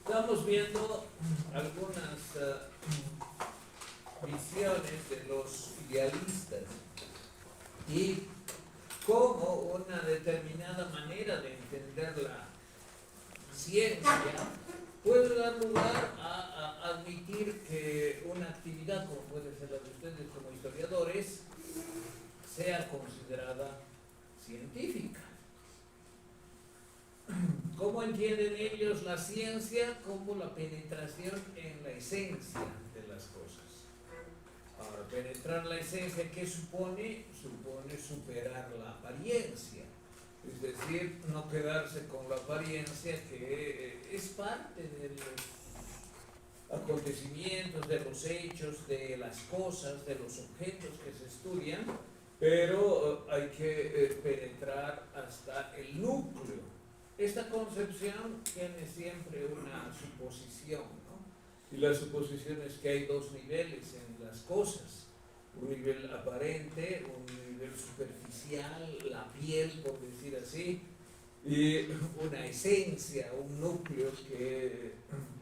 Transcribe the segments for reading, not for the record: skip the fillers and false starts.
Estamos viendo algunas visiones de los idealistas y cómo una determinada manera de entender la ciencia puede dar lugar a admitir que una actividad como puede ser la de ustedes como historiadores sea considerada científica. ¿Cómo entienden ellos la ciencia? Como la penetración en la esencia de las cosas. Ahora, penetrar la esencia, ¿qué supone? Supone superar la apariencia. Es decir, no quedarse con la apariencia que es parte de los acontecimientos, de los hechos, de las cosas, de los objetos que se estudian, pero hay que penetrar hasta el núcleo. Esta concepción tiene siempre una suposición, ¿no? Y la suposición es que hay dos niveles en las cosas, un nivel aparente, un nivel superficial, la piel, por decir así, y una esencia, un núcleo que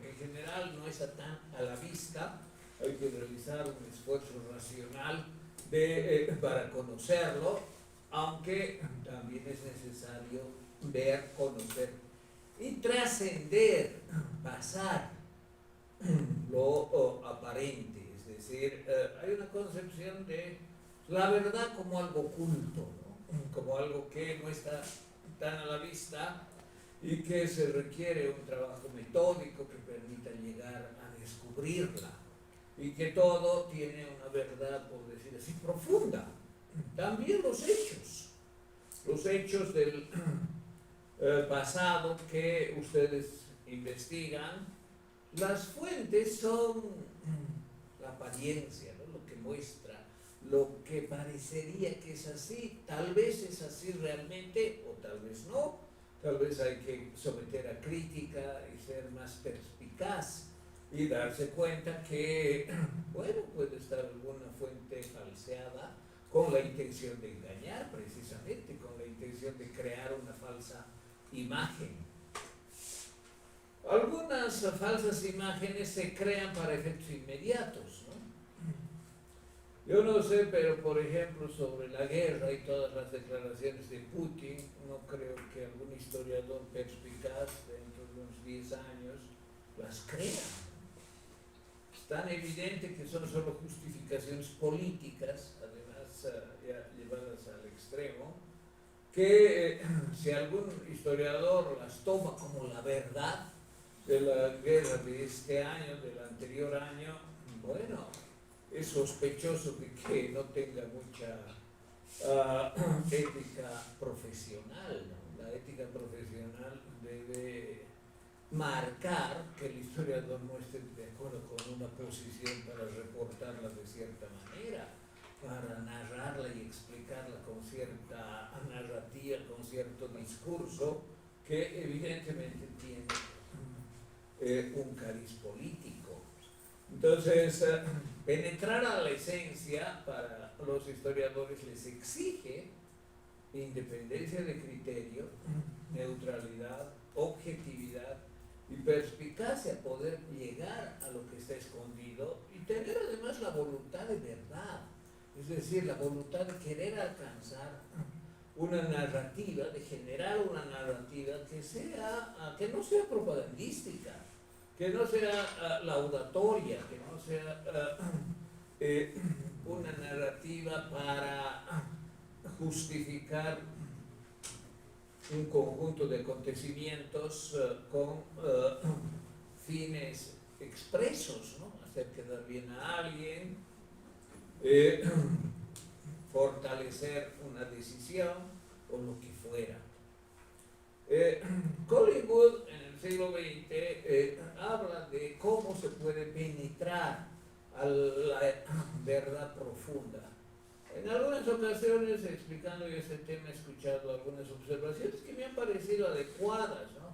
en general no está tan a la vista. Hay que realizar un esfuerzo racional para conocerlo, aunque también es necesario ver, conocer y trascender, pasar lo aparente. Es decir, hay una concepción de la verdad como algo oculto, ¿no? Como algo que no está tan a la vista y que se requiere un trabajo metódico que permita llegar a descubrirla, y que todo tiene una verdad, por decir así, profunda. También los hechos del pasado que ustedes investigan, las fuentes son la apariencia, ¿no? Lo que muestra, lo que parecería que es así, tal vez es así realmente o tal vez no, tal vez hay que someter a crítica y ser más perspicaz y darse cuenta que, bueno, puede estar alguna fuente falseada con la intención de engañar, precisamente, con la intención de crear una falsa imagen. Algunas falsas imágenes se crean para efectos inmediatos, ¿no? Yo no sé, pero por ejemplo sobre la guerra y todas las declaraciones de Putin, no creo que algún historiador perspicaz dentro de unos 10 años las crea. Es tan evidente que son solo justificaciones políticas, además ya llevadas al extremo, que si algún historiador las toma como la verdad de la guerra de este año, del anterior año, bueno, es sospechoso de que no tenga mucha ética profesional, ¿no? La ética profesional debe marcar que el historiador no esté de acuerdo con una posición para reportarla de cierta manera, para narrarla y explicarla con cierta narrativa, con cierto discurso que evidentemente tiene un cariz político. Entonces, penetrar a la esencia para los historiadores les exige independencia de criterio, neutralidad, objetividad y perspicacia, poder llegar a lo que está escondido y tener además la voluntad de verdad, es decir, la voluntad de querer alcanzar una narrativa, de generar una narrativa que no sea propagandística, que no sea laudatoria, que no sea una narrativa para justificar un conjunto de acontecimientos con fines expresos, ¿no? Hacer quedar bien a alguien, fortalecer una decisión o lo que fuera. Collingwood en el siglo XX habla de cómo se puede penetrar a la verdad profunda. En algunas ocasiones, explicando yo este tema, he escuchado algunas observaciones que me han parecido adecuadas, ¿no?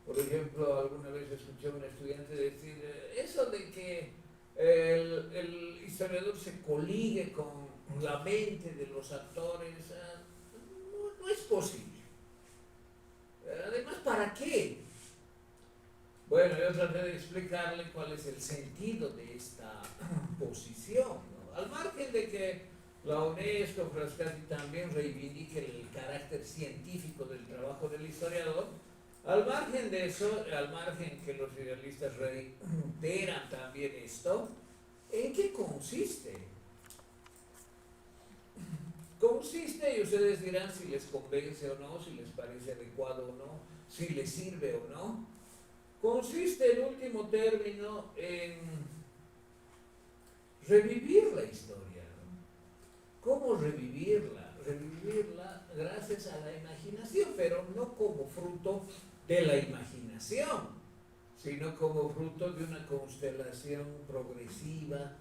Por ejemplo, alguna vez escuché a un estudiante decir, eso de que el historiador se coligue con la mente de los actores, no es posible. Además, ¿para qué? Bueno, yo traté de explicarle cuál es el sentido de esta posición, ¿no? Al margen de que la UNESCO, Frascati, también reivindique el carácter científico del trabajo del historiador, al margen de eso, al margen que los idealistas reiteran también esto, ¿en qué consiste? Consiste, y ustedes dirán si les convence o no, si les parece adecuado o no, si les sirve o no. Consiste, en último término, en revivir la historia, ¿no? ¿Cómo revivirla? Revivirla gracias a la imaginación, pero no como fruto de la imaginación, sino como fruto de una constelación progresiva,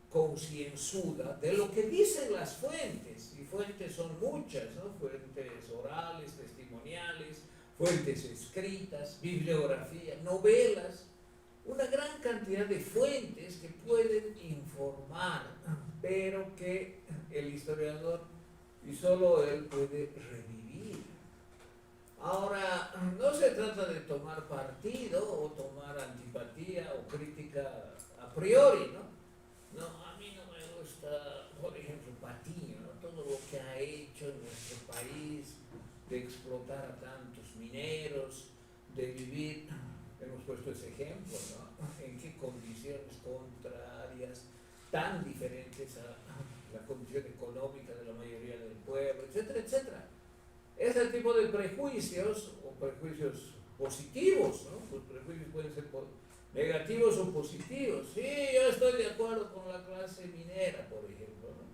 concienzuda, de lo que dicen las fuentes, y fuentes son muchas, ¿no? Fuentes orales, testimoniales, fuentes escritas, bibliografía, novelas, una gran cantidad de fuentes que pueden informar, pero que el historiador, y solo él, puede revivir. Ahora, no se trata de tomar partido o tomar antipatía o crítica a priori, ¿no? No, a mí no me gusta, por ejemplo, Patiño, ¿no? Todo lo que ha hecho en nuestro país, de explotar a tantos mineros, de vivir, hemos puesto ese ejemplo, ¿no? En qué condiciones contrarias, tan diferentes a la condición económica de la mayoría del pueblo, etcétera, etcétera. Ese tipo de prejuicios, o prejuicios positivos, ¿no? Los prejuicios pueden ser negativos o positivos. Sí, yo estoy de acuerdo con la clase minera, por ejemplo, ¿no?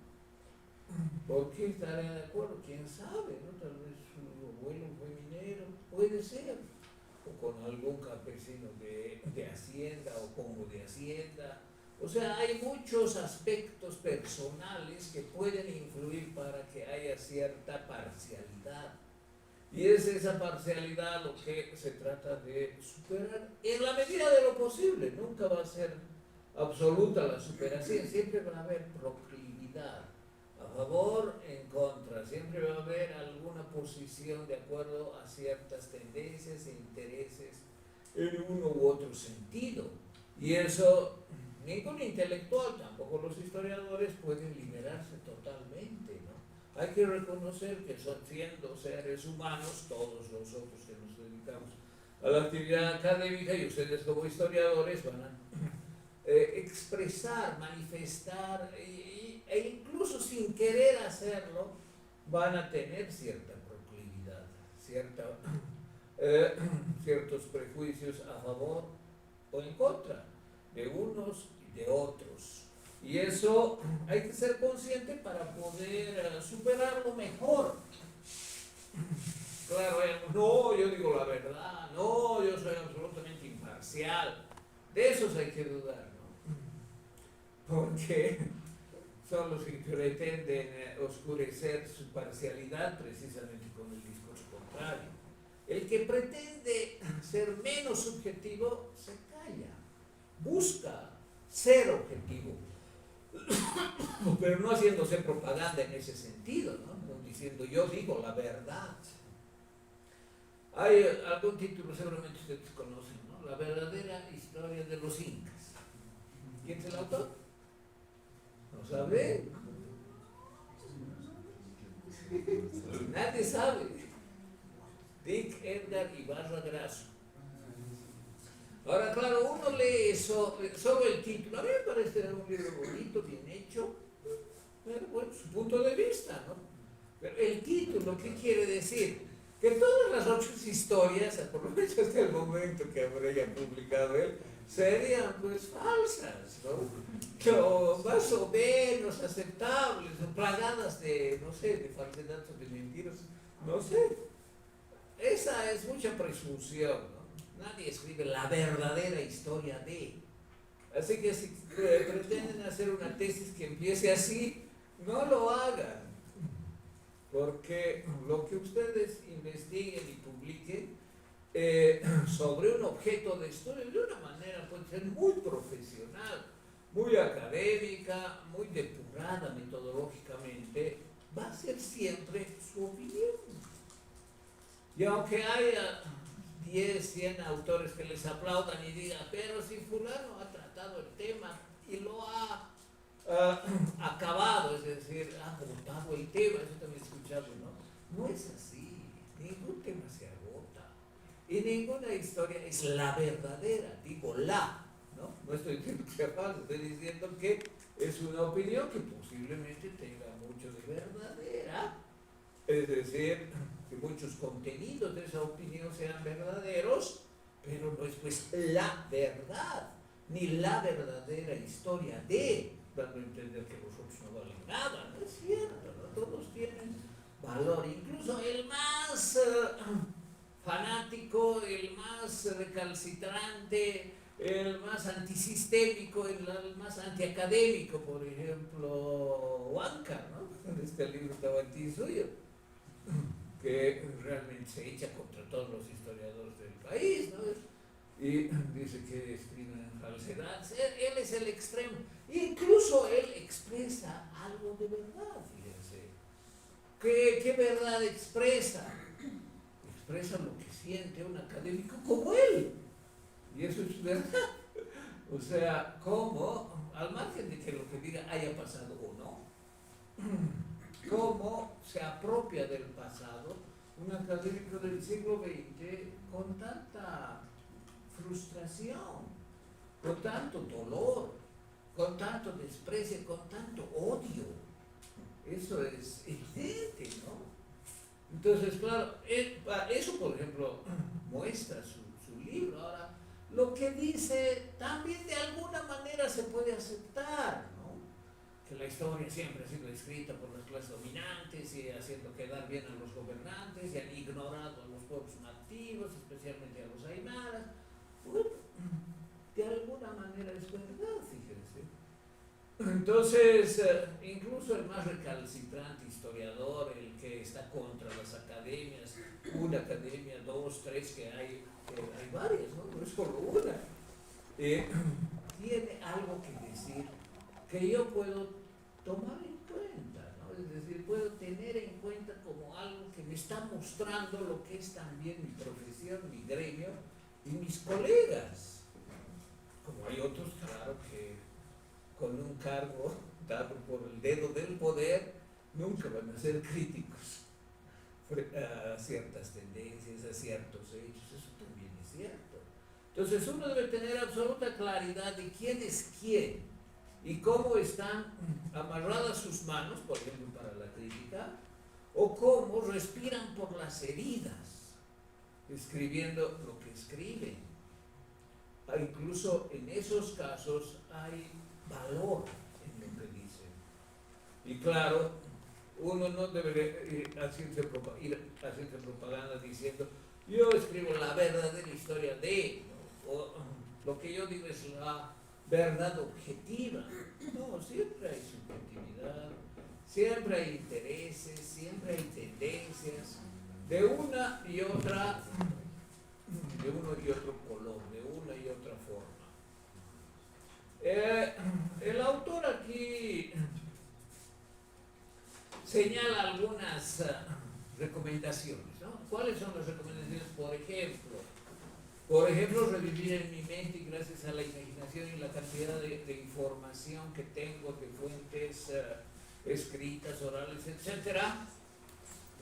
¿Por qué estaría de acuerdo? ¿Quién sabe? ¿No? Tal vez su abuelo fue minero, puede ser. O con algún campesino de hacienda o como de hacienda. O sea, hay muchos aspectos personales que pueden influir para que haya cierta parcialidad. Y es esa parcialidad lo que se trata de superar en la medida de lo posible. Nunca va a ser absoluta la superación, siempre va a haber proclividad, a favor, en contra, siempre va a haber alguna posición de acuerdo a ciertas tendencias e intereses en uno u otro sentido. Y eso, ningún intelectual, tampoco los historiadores, pueden liberarse totalmente, ¿no? Hay que reconocer que siendo seres humanos, todos nosotros que nos dedicamos a la actividad académica, y ustedes como historiadores van a expresar, manifestar e incluso sin querer hacerlo, van a tener cierta proclividad, ciertos prejuicios a favor o en contra de unos y de otros. Y eso hay que ser consciente para poder superarlo mejor. Claro, no, yo digo la verdad, no, yo soy absolutamente imparcial. De esos hay que dudar, ¿no? Porque son los que pretenden oscurecer su parcialidad precisamente con el discurso contrario. El que pretende ser menos subjetivo se calla, busca ser objetivo, pero no haciéndose propaganda en ese sentido, ¿no? No diciendo yo digo la verdad. Hay algún título, seguramente ustedes conocen, ¿no? La verdadera historia de los incas. ¿Quién es el autor? ¿No sabe? Nadie sabe. Dick Edgar Ibarra Grasso. Ahora, claro, uno lee eso, solo el título. A mí me parece un libro bonito, bien hecho, pero bueno, su punto de vista, ¿no? Pero el título, ¿qué quiere decir? Que todas las otras historias, por lo menos hasta el momento que habría publicado él, serían pues falsas, ¿no? O más o menos aceptables, o plagadas de, no sé, de falsedades o de mentiras, no sé. Esa es mucha presunción, ¿no? Nadie escribe la verdadera historia de. Así que si pretenden hacer una tesis que empiece así, no lo hagan. Porque lo que ustedes investiguen y publiquen sobre un objeto de estudio de una manera puede ser muy profesional, muy académica, muy depurada metodológicamente, va a ser siempre su opinión. Y aunque haya 10, 100 autores que les aplaudan y digan, pero si fulano ha tratado el tema y lo ha acabado, es decir, ha agotado el tema, eso también he escuchado, ¿no? No es así, ningún tema se agota y ninguna historia es la verdadera, digo la, ¿no? No estoy diciendo que sea falso, estoy diciendo que es una opinión que posiblemente tenga mucho de verdadera, es decir, que muchos contenidos de esa opinión sean verdaderos, pero no es pues la verdad, ni la verdadera historia de, dando a entender que los otros no valen nada, no es cierto, ¿no? Todos tienen valor, incluso el más fanático, el más recalcitrante, el más antisistémico, el más antiacadémico, por ejemplo, Huáncar, ¿no? Este libro estaba suyo, que realmente se echa contra todos los historiadores del país, ¿no? Y dice que escriben en falsedad. Él es el extremo. Incluso él expresa algo de verdad, fíjense. ¿Qué verdad expresa? Expresa lo que siente un académico como él. Y eso es verdad. O sea, cómo, al margen de que lo que diga haya pasado o no, cómo se apropia del pasado un académico del siglo XX con tanta frustración, con tanto dolor, con tanto desprecio, con tanto odio. Eso es evidente, ¿no? Entonces, claro, eso, por ejemplo, muestra su libro. Ahora, lo que dice también de alguna manera se puede aceptar, ¿no? Que la historia siempre ha sido escrita por las clases dominantes y haciendo quedar bien a los gobernantes y han ignorado a los pueblos nativos, especialmente a los aymaras. Bueno, de alguna manera es verdad, fíjense. Entonces, incluso el más recalcitrante historiador, el que está contra las academias, una academia, dos, tres, que hay varias, ¿no? No es solo una, tiene algo que decir que yo puedo tomar en cuenta, ¿no? Es decir, puedo tener en cuenta como algo que me está mostrando lo que es también mi profesión, mi gremio y mis colegas. Como hay otros, claro, que con un cargo dado por el dedo del poder nunca van a ser críticos a ciertas tendencias, a ciertos hechos, eso también es cierto. Entonces uno debe tener absoluta claridad de quién es quién y cómo están amarradas sus manos, por ejemplo, para la crítica, o cómo respiran por las heridas, escribiendo lo que escriben. Incluso en esos casos hay valor en lo que dicen. Y claro, uno no debe ir haciendo propaganda diciendo yo escribo la verdadera historia de, ¿no? O lo que yo digo es la verdad objetiva. No, siempre hay subjetividad, siempre hay intereses, siempre hay tendencias de una y otra, de uno y otro color, de una y otra forma. El autor aquí señala algunas recomendaciones, ¿no? ¿Cuáles son las recomendaciones? Por ejemplo, revivir en mi mente, y gracias a la imaginación y la cantidad de información que tengo de fuentes escritas, orales, etcétera,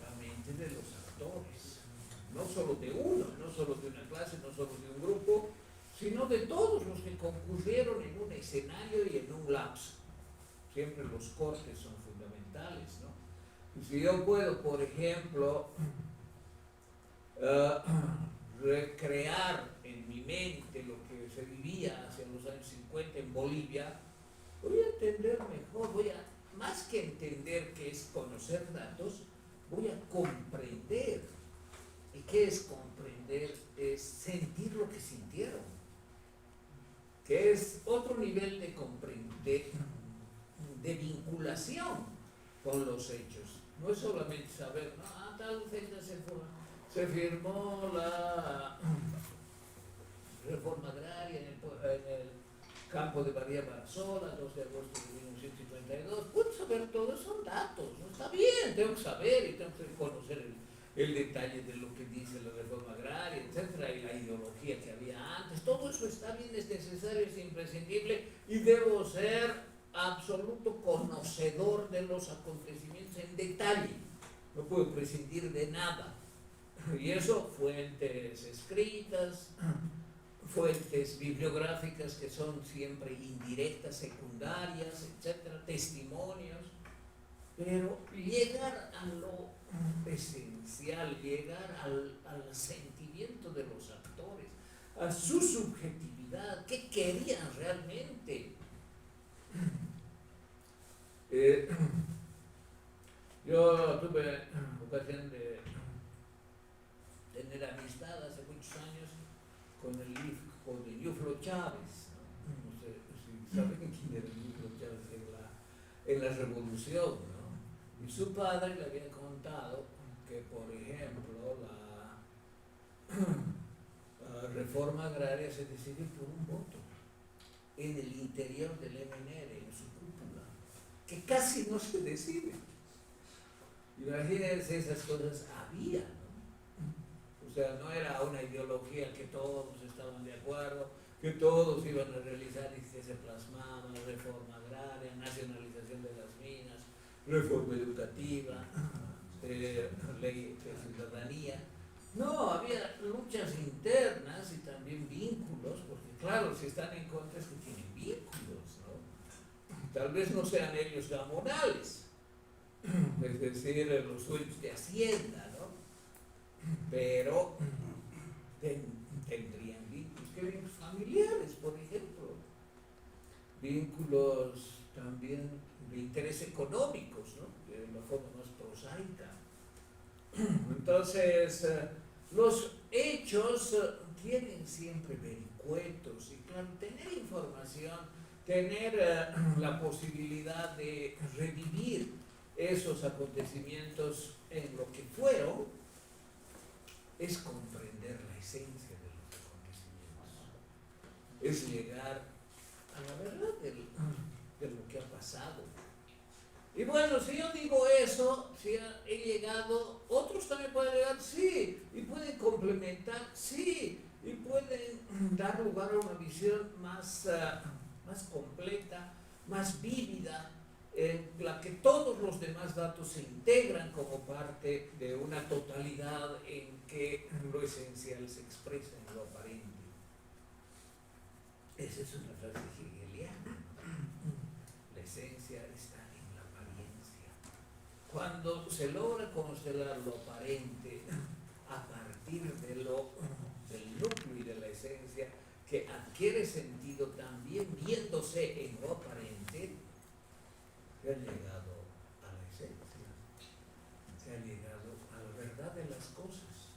la mente de los actores, no solo de uno, no solo de una clase, no solo de un grupo, sino de todos los que concurrieron en un escenario y en un lapso. Siempre los cortes son fundamentales, ¿no? Y si yo puedo, por ejemplo, recrear en mi mente lo que se vivía hacia los años 50 en Bolivia, voy a entender mejor, más que entender qué es conocer datos, voy a comprender. ¿Y qué es comprender? Es sentir lo que sintieron, que es otro nivel de vinculación con los hechos. No es solamente saber, no, tal fecha se firmó la reforma agraria en el campo de María Barzola, 2 de agosto de 1952. Puedo saber todo, son datos, ¿no? Está bien, tengo que saber y tengo que conocer el detalle de lo que dice la reforma agraria, etcétera, y la ideología que había antes. Todo eso está bien, es necesario, es imprescindible, y debo ser absoluto conocedor de los acontecimientos en detalle. No puedo prescindir de nada. Y eso, fuentes escritas, fuentes bibliográficas que son siempre indirectas, secundarias, etcétera, testimonios, pero llegar a lo esencial, llegar al sentimiento de los actores, a su subjetividad, qué querían realmente. Yo tuve ocasión de tener amistad hace muchos años con el hijo de Yuflo Chávez, ¿no? No sé si saben quién era Yuflo Chávez en la revolución, ¿no? Y su padre le había contado que, por ejemplo, la reforma agraria se decide por un voto en el interior del MNR, en su cúpula, que casi no se decide. Imagínense, esas cosas había, ¿no? O sea, no era una ideología que todos estaban de acuerdo, que todos iban a realizar y que se plasmaba reforma agraria, nacionalización de las minas, reforma educativa, ley de ciudadanía. No, había luchas internas y también vínculos, porque claro, si están en contra es que tienen vínculos, ¿no? Tal vez no sean ellos gamonales, es decir, los dueños de Hacienda, ¿no? Pero tendrían vínculos, ¿qué vínculos familiares, por ejemplo? Vínculos también de interés económicos, ¿no? De la forma más prosaica. Entonces, los hechos tienen siempre vericuetos, y claro, tener información, tener la posibilidad de revivir esos acontecimientos en lo que fueron, es comprender la esencia de los acontecimientos, es llegar a la verdad de lo que ha pasado. Y bueno, si yo digo eso, si he llegado, otros también pueden llegar, sí, y pueden complementar, sí, y pueden dar lugar a una visión más completa, más vívida, en la que todos los demás datos se integran como parte de una totalidad en que lo esencial se expresa en lo aparente. Esa es una frase hegeliana. La esencia está en la apariencia. Cuando se logra constelar lo aparente a partir del núcleo y de la esencia, que adquiere sentido también viéndose en lo aparente, se ha llegado a la esencia, se ha llegado a la verdad de las cosas.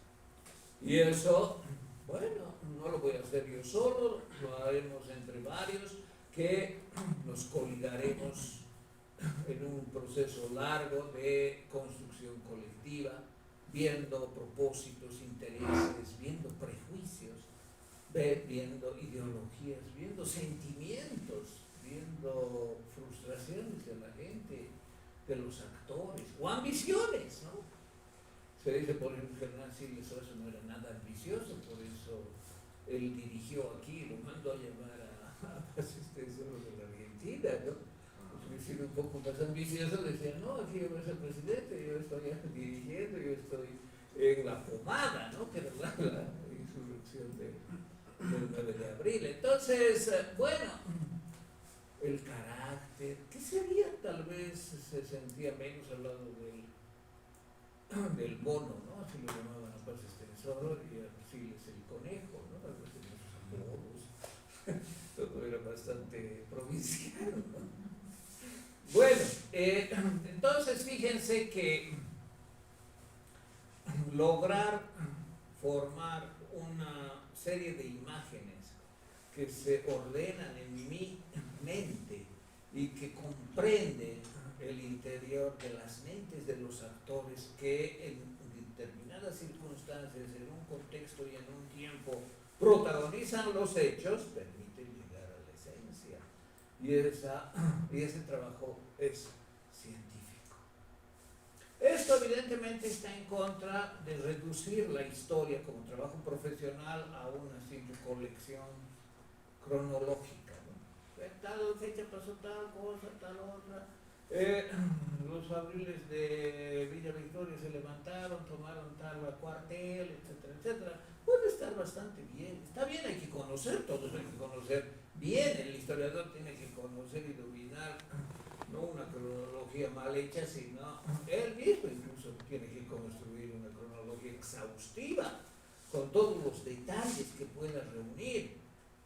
Y eso, bueno, no lo voy a hacer yo solo, lo haremos entre varios, que nos coligaremos en un proceso largo de construcción colectiva, viendo propósitos, intereses, viendo prejuicios, viendo ideologías, viendo sentimientos, viendo frustraciones de la gente, de los actores, o ambiciones, ¿no? Se dice, por ejemplo, que Hernán Siles Oso no era nada ambicioso, por eso él dirigió aquí, lo mandó a llamar a asistencia de la Argentina, ¿no? Porque si era un poco más ambicioso, decía, no, aquí yo voy a ser presidente, yo estoy dirigiendo, yo estoy en la pomada, ¿no? Que era la insurrección del 9 de abril. Entonces, bueno, el carácter, ¿qué sería? Tal vez se sentía menos al lado del mono, ¿no? Así lo llamaban a Paz Estenssoro, y así es el conejo, ¿no? Tal vez tenía sus modos, todo era bastante provinciano, ¿no? Bueno, entonces fíjense que lograr formar una serie de imágenes que se ordenan en mi mente y que comprenden el interior de las mentes de los actores que en determinadas circunstancias, en un contexto y en un tiempo protagonizan los hechos, permiten llegar a la esencia. Y ese trabajo es científico. Esto evidentemente está en contra de reducir la historia como trabajo profesional a una simple colección cronológica, ¿no? En tal fecha pasó tal cosa, tal otra. Los fabriles de Villa Victoria se levantaron, tomaron tal cuartel, etcétera, etcétera. Puede estar bastante bien. Está bien, hay que conocer, todos hay que conocer bien. El historiador tiene que conocer y dominar no una cronología mal hecha, sino él mismo incluso tiene que construir una cronología exhaustiva con todos los detalles que pueda reunir,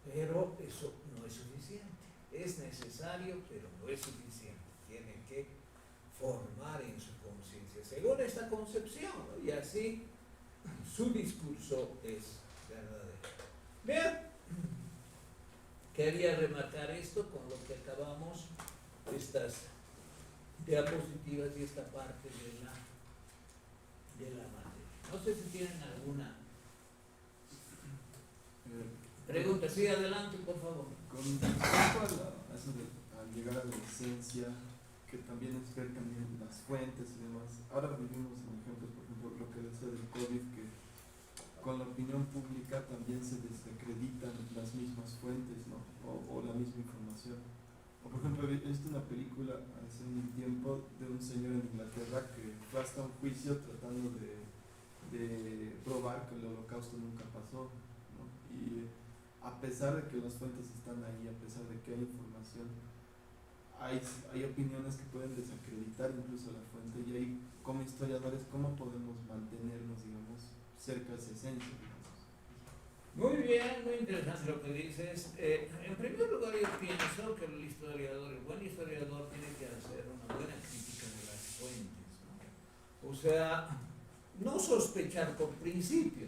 pero eso no es suficiente. Es necesario, pero no es suficiente. Tiene que formar en su conciencia según esta concepción, ¿no? Y así su discurso es verdadero. Bien, quería remarcar esto con lo que acabamos, estas diapositivas y esta parte de la materia. No sé si tienen alguna pregunta. Sí, adelante, por favor. Con respecto a eso de al llegar a la esencia, que también es ver también las fuentes y demás. Ahora vivimos en ejemplos, por ejemplo, lo que decía del COVID, que con la opinión pública también se desacreditan las mismas fuentes, ¿no? O la misma información. O por ejemplo, he visto una película hace un tiempo de un señor en Inglaterra que fue hasta un juicio tratando de probar que el holocausto nunca pasó, ¿no? Y a pesar de que las fuentes están ahí, a pesar de que hay información, hay opiniones que pueden desacreditar incluso la fuente, y ahí como historiadores, ¿cómo podemos mantenernos, digamos, cerca de esa esencia, digamos? Muy bien, muy interesante lo que dices. En primer lugar, yo pienso que el buen historiador tiene que hacer una buena crítica de las fuentes, ¿no? O sea, no sospechar por principio,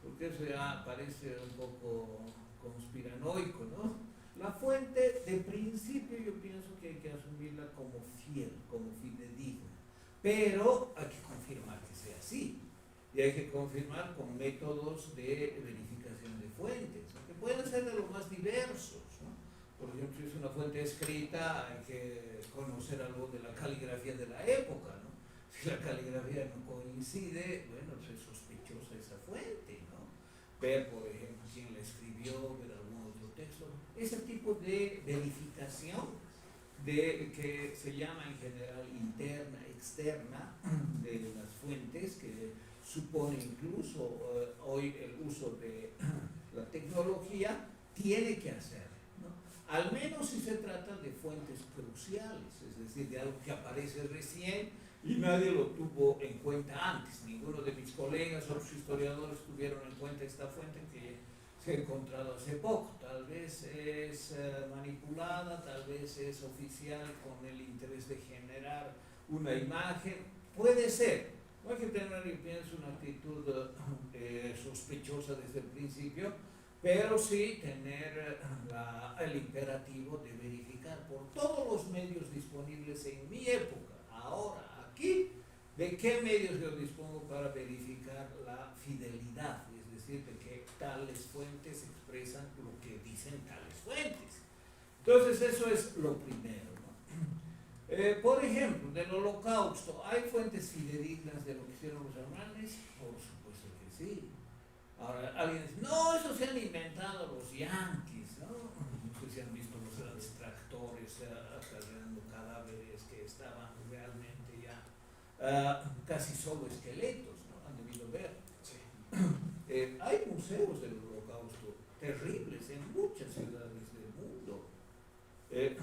porque eso ya parece un poco conspiranoico, ¿no? La fuente, de principio, yo pienso que hay que asumirla como fiel, como fidedigna, pero hay que confirmar que sea así. Y hay que confirmar con métodos de verificación de fuentes, ¿no? Que pueden ser de los más diversos, ¿no? Por ejemplo, si es una fuente escrita, hay que conocer algo de la caligrafía de la época, ¿no? Si la caligrafía no coincide, bueno, pues es sospechosa esa fuente, ¿no? Ver, por ejemplo, quién la escribió, ver algún otro texto. Ese tipo de verificación, que se llama en general interna, externa, de las fuentes, que supone incluso hoy el uso de la tecnología, tiene que hacer, ¿no? Al menos si se trata de fuentes cruciales, es decir, de algo que aparece recién y nadie lo tuvo en cuenta antes. Ninguno de mis colegas o los historiadores tuvieron en cuenta esta fuente que se ha encontrado hace poco. Tal vez es manipulada, tal vez es oficial con el interés de generar una imagen. Puede ser. No hay que tener, yo pienso, una actitud sospechosa desde el principio, pero sí tener el imperativo de verificar por todos los medios disponibles en mi época, ahora, aquí, de qué medios yo dispongo para verificar la fidelidad, es decir, de que tales fuentes expresan lo que dicen tales fuentes. Entonces, eso es lo primero, ¿no? Por ejemplo, del Holocausto, ¿hay fuentes fidedignas de lo que hicieron los alemanes? Por supuesto que sí. Ahora, alguien dice, no, eso se han inventado los yanquis, ¿no? No sé si han visto los grandes tractores cargando cadáveres que estaban realmente ya casi solo esqueletos, ¿no? Han debido ver. Sí. Hay museos del Holocausto terribles en muchas ciudades del mundo. El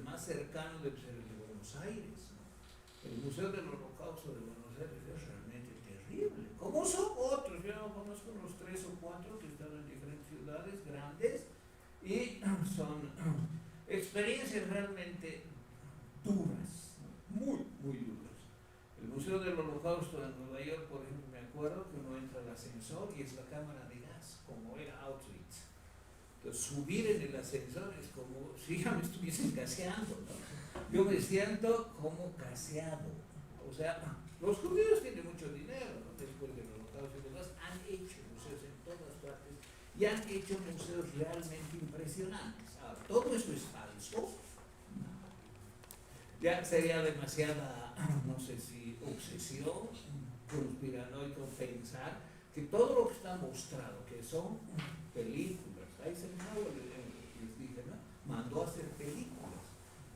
más cercano debe ser el de Buenos Aires, ¿no? El Museo del Holocausto de Buenos Aires es realmente terrible. Como son otros, yo conozco unos 3 o 4 que están en diferentes ciudades grandes y son experiencias realmente duras, ¿no? Muy, muy duras. El Museo del Holocausto en Nueva York, por ejemplo, me acuerdo que uno entra al ascensor y es la cámara de gas, como era Auschwitz. Entonces, subir en el ascensor es como si ya me estuviesen gaseando, ¿no? Yo me siento como gaseado. O sea, los judíos tienen mucho dinero, ¿no? Después del Holocausto y demás, han hecho museos en todas partes y han hecho museos realmente impresionantes. Ahora, ¿todo eso es falso? No. ya sería demasiada, no sé si obsesión conspiranoica pensar que todo lo que está mostrado, que son películas, Eisenhower les dije, ¿no? Mandó a hacer películas.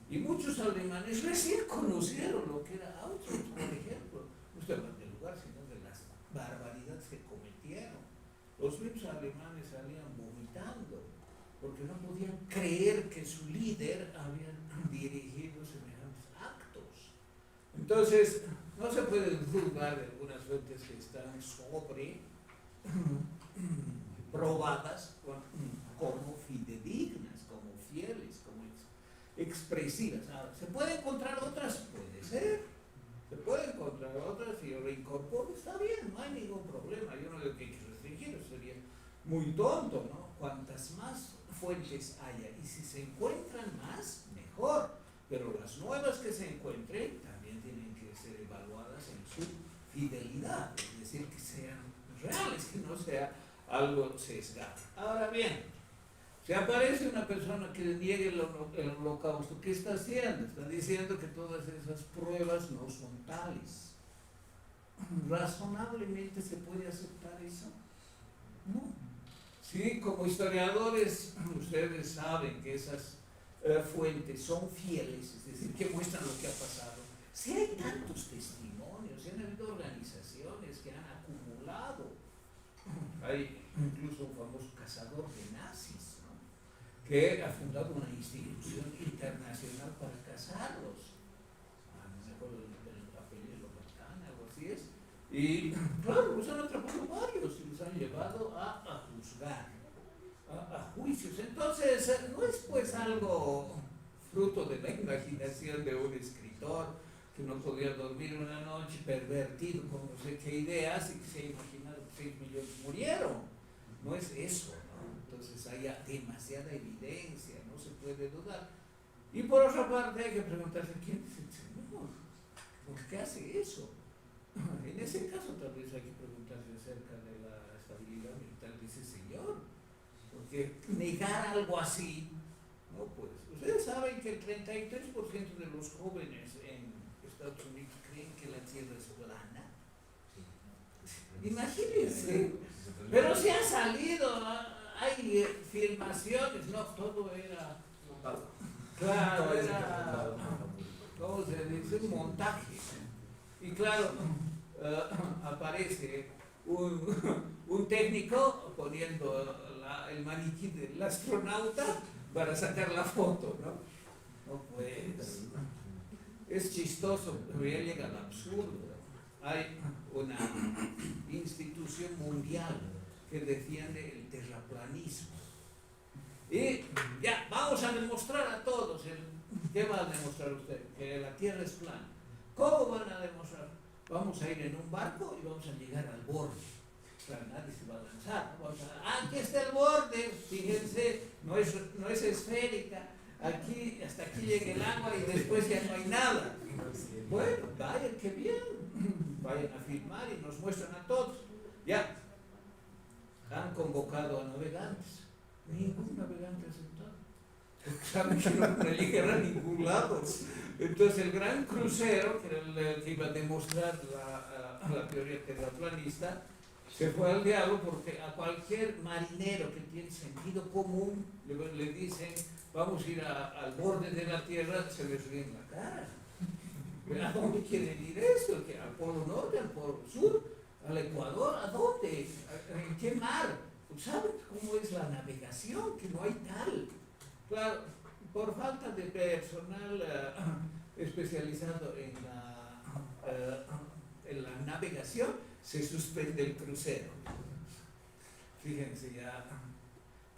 Y muchos alemanes recién conocieron lo que era Auschwitz, por ejemplo. No estoy hablando del lugar, sino de las barbaridades que cometieron. Los mismos alemanes salían vomitando, porque no podían creer que su líder había dirigido semejantes actos. Entonces, no se puede dudar de algunas fuentes que están sobre probadas como fidedignas, como fieles, como expresivas. Ahora, ¿se puede encontrar otras? Puede ser. Se puede encontrar otras, si yo reincorporo, está bien, no hay ningún problema. Yo no digo que hay que restringir, sería muy tonto, ¿no? Cuantas más fuentes haya, y si se encuentran más, mejor. Pero las nuevas que se encuentren también tienen que ser evaluadas en su fidelidad, es decir, que sean reales, que no sea algo sesgado. Ahora bien, si aparece una persona que niegue el holocausto, ¿qué está haciendo? Está diciendo que todas esas pruebas no son tales. ¿Razonablemente se puede aceptar eso? No. Sí, como historiadores, ustedes saben que esas fuentes son fieles, es decir, que muestran lo que ha pasado. Si hay tantos testimonios, si han habido organizaciones que han acumulado, hay incluso un famoso cazador de nazis, ¿no? Que ha fundado una institución internacional para cazarlos. No me acuerdo del apellido, algo así es. Y claro, los han atrapado varios y los han llevado a juzgar, a juicios. Entonces, no es pues algo fruto de la imaginación de un escritor que no podía dormir una noche, pervertido con no sé qué ideas y que se ha imaginado que 6 millones murieron. No es eso, ¿no? Entonces hay demasiada evidencia, no se puede dudar. Y por otra parte hay que preguntarse, ¿quién es el Señor? ¿Por qué hace eso? En ese caso tal vez hay que preguntarse acerca de la estabilidad militar de ese señor, porque negar algo así, no pues. Ustedes saben que el 33% de los jóvenes en Estados Unidos creen que la Tierra es plana. Imagínense, pero si ha salido, hay filmaciones, no, todo era, claro, era, ¿cómo se dice? Un montaje. Y claro, aparece un técnico poniendo el maniquí del astronauta para sacar la foto, ¿no? No pues, es chistoso, pero ya llega al absurdo. Hay una institución mundial que defiende el terraplanismo. Y ya, vamos a demostrar a todos, ¿qué va a demostrar usted? Que la Tierra es plana. ¿Cómo van a demostrar? Vamos a ir en un barco y vamos a llegar al borde. Claro, nadie se va a lanzar. Aquí está el borde, fíjense, no es esférica. Aquí, hasta aquí llega el agua y después ya no hay nada. Bueno, vayan, qué bien. Vayan a filmar y nos muestran a todos. Ya, han convocado a navegantes. Ningún navegante aceptado. Porque saben que no van a llegar a ningún lado. Entonces el gran crucero, que era el que iba a demostrar la teoría terraplanista, se fue al diablo porque a cualquier marinero que tiene sentido común le dicen vamos a ir al borde de la Tierra, se les ríe en la cara. ¿A dónde quieren ir esto? ¿Al polo norte, al polo sur, al Ecuador? ¿A dónde? ¿En qué mar? ¿Saben cómo es la navegación? Que no hay tal. Claro, por falta de personal especializado en la navegación, se suspende el crucero. Fíjense ya,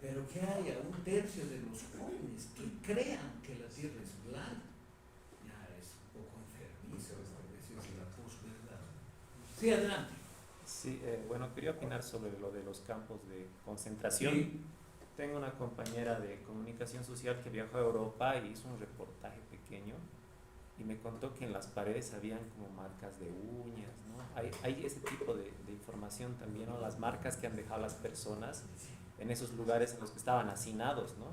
pero que haya 1/3 de los jóvenes que crean que la Tierra es plana, ya es un poco enfermizo, esa es la posverdad. Sí, adelante. Sí, bueno, quería opinar sobre lo de los campos de concentración. Sí. Tengo una compañera de comunicación social que viajó a Europa y hizo un reportaje pequeño y me contó que en las paredes habían como marcas de uñas, ¿no? Hay ese tipo de información también, ¿no? Las marcas que han dejado las personas en esos lugares en los que estaban hacinados, ¿no?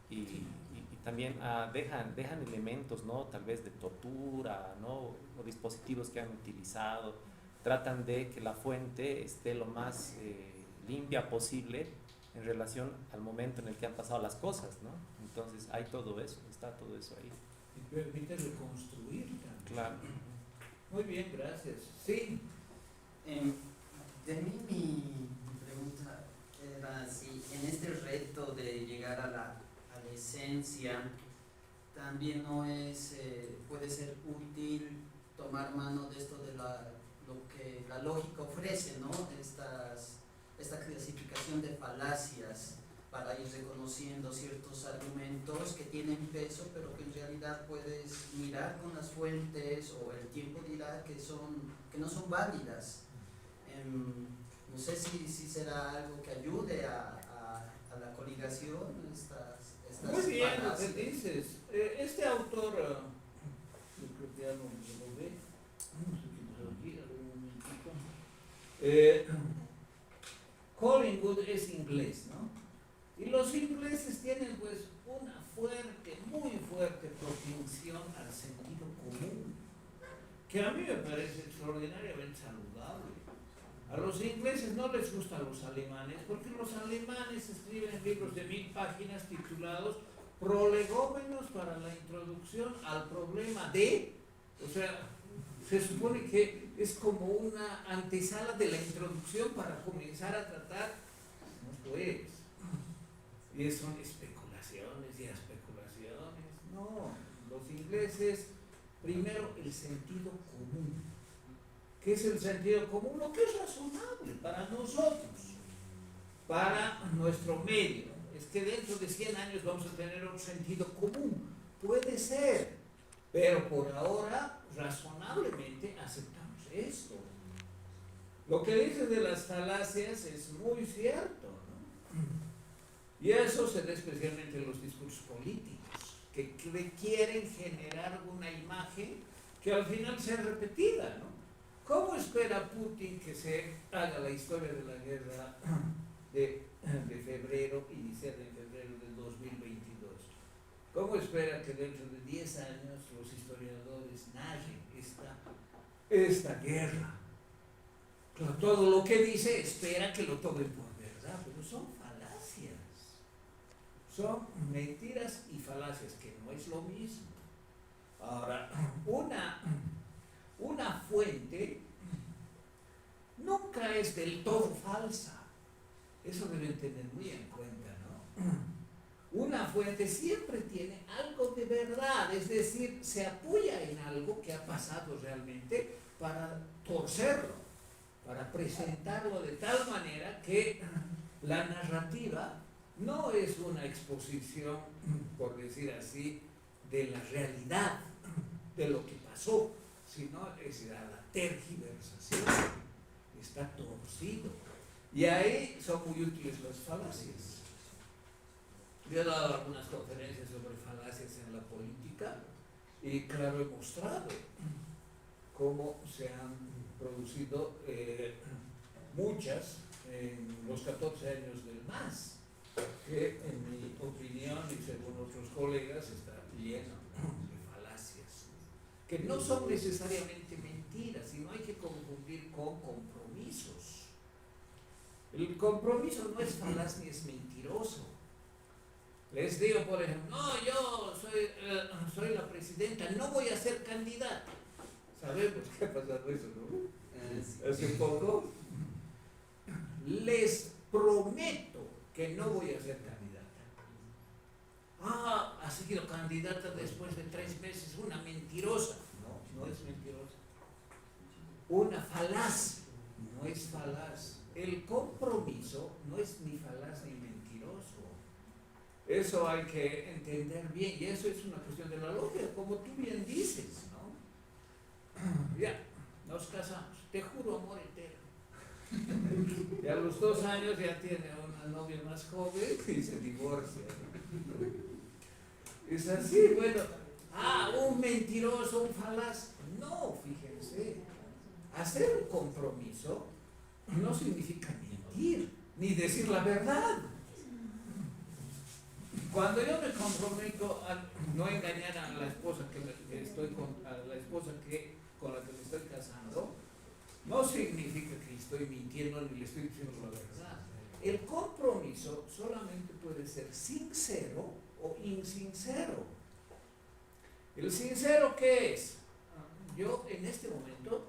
Y también dejan elementos, ¿no? Tal vez de tortura, ¿no? O dispositivos que han utilizado. Tratan de que la fuente esté lo más limpia posible en relación al momento en el que han pasado las cosas, ¿no? Entonces hay todo eso, está todo eso ahí. Y permite reconstruir también. Claro. Muy bien, gracias. Sí. De mí mi pregunta era si en este reto de llegar a la esencia también no es, puede ser útil tomar mano de esto de lo que la lógica ofrece, ¿no? Esta clasificación de falacias para ir reconociendo ciertos argumentos que tienen peso, pero que en realidad puedes mirar con las fuentes o el tiempo dirá que no son válidas. No sé si será algo que ayude a la coligación, estas Muy bien lo que falacias. dices. Este autor, yo creo que ya lo ve. No sé qué pasó aquí, a ver un momentito. Collingwood es inglés, ¿no? Y los ingleses tienen pues una muy fuerte propensión al sentido común, que a mí me parece extraordinariamente saludable. A los ingleses no les gustan los alemanes, porque los alemanes escriben libros de 1000 páginas titulados Prolegómenos para la introducción al problema de, o sea, se supone que es como una antesala de la introducción para comenzar a tratar, no pues, y son especulaciones y especulaciones. No, los ingleses, primero el sentido común. ¿Qué es el sentido común? Lo que es razonable para nosotros, para nuestro medio. Es que dentro de 100 años vamos a tener un sentido común. Puede ser, pero por ahora razonablemente aceptamos esto. Lo que dice de las falacias es muy cierto, ¿no? Y eso se da especialmente en los discursos políticos, que quieren generar una imagen que al final sea repetida, ¿no? ¿Cómo espera Putin que se haga la historia de la guerra de febrero, iniciada en febrero del 2022? ¿Cómo espera que dentro de 10 años los historiadores narren esta guerra? Claro, todo lo que dice espera que lo tomen por verdad, pero son falacias. Son mentiras y falacias, que no es lo mismo. Ahora, una fuente nunca es del todo falsa. Eso deben tener muy en cuenta, ¿no? Una fuente siempre tiene algo de verdad, es decir, se apoya en algo que ha pasado realmente para torcerlo, para presentarlo de tal manera que la narrativa no es una exposición, por decir así, de la realidad, de lo que pasó, sino es la tergiversación, está torcido. Y ahí son muy útiles las falacias. Yo he dado algunas conferencias sobre falacias en la política y claro, he mostrado cómo se han producido muchas en los 14 años del MAS, que en mi opinión y según otros colegas está lleno de falacias, que no son necesariamente mentiras, sino hay que confundir con compromisos. El compromiso no es falaz ni es mentiroso. Les digo, por ejemplo, no, yo soy la presidenta, no voy a ser candidata. Sabemos qué ha pasado eso, ¿no? Hace poco. Les prometo que no voy a ser candidata. Ha sido candidata después de 3 meses, una mentirosa. No es mentirosa. Una falaz, no es falaz. El compromiso no es ni falaz ni mentiroso. Eso hay que entender bien, y eso es una cuestión de la lógica, como tú bien dices, ¿no? Ya, nos casamos, te juro amor entero. Y a los 2 años ya tiene una novia más joven y se divorcia. Es así, bueno, un mentiroso, un falaz. No, fíjense, hacer un compromiso no significa mentir, ni decir la verdad. Cuando yo me comprometo a no engañar a la esposa a la esposa con la que me estoy casando, no significa que estoy mintiendo ni le estoy diciendo la verdad. El compromiso solamente puede ser sincero o insincero. ¿El sincero qué es? Yo en este momento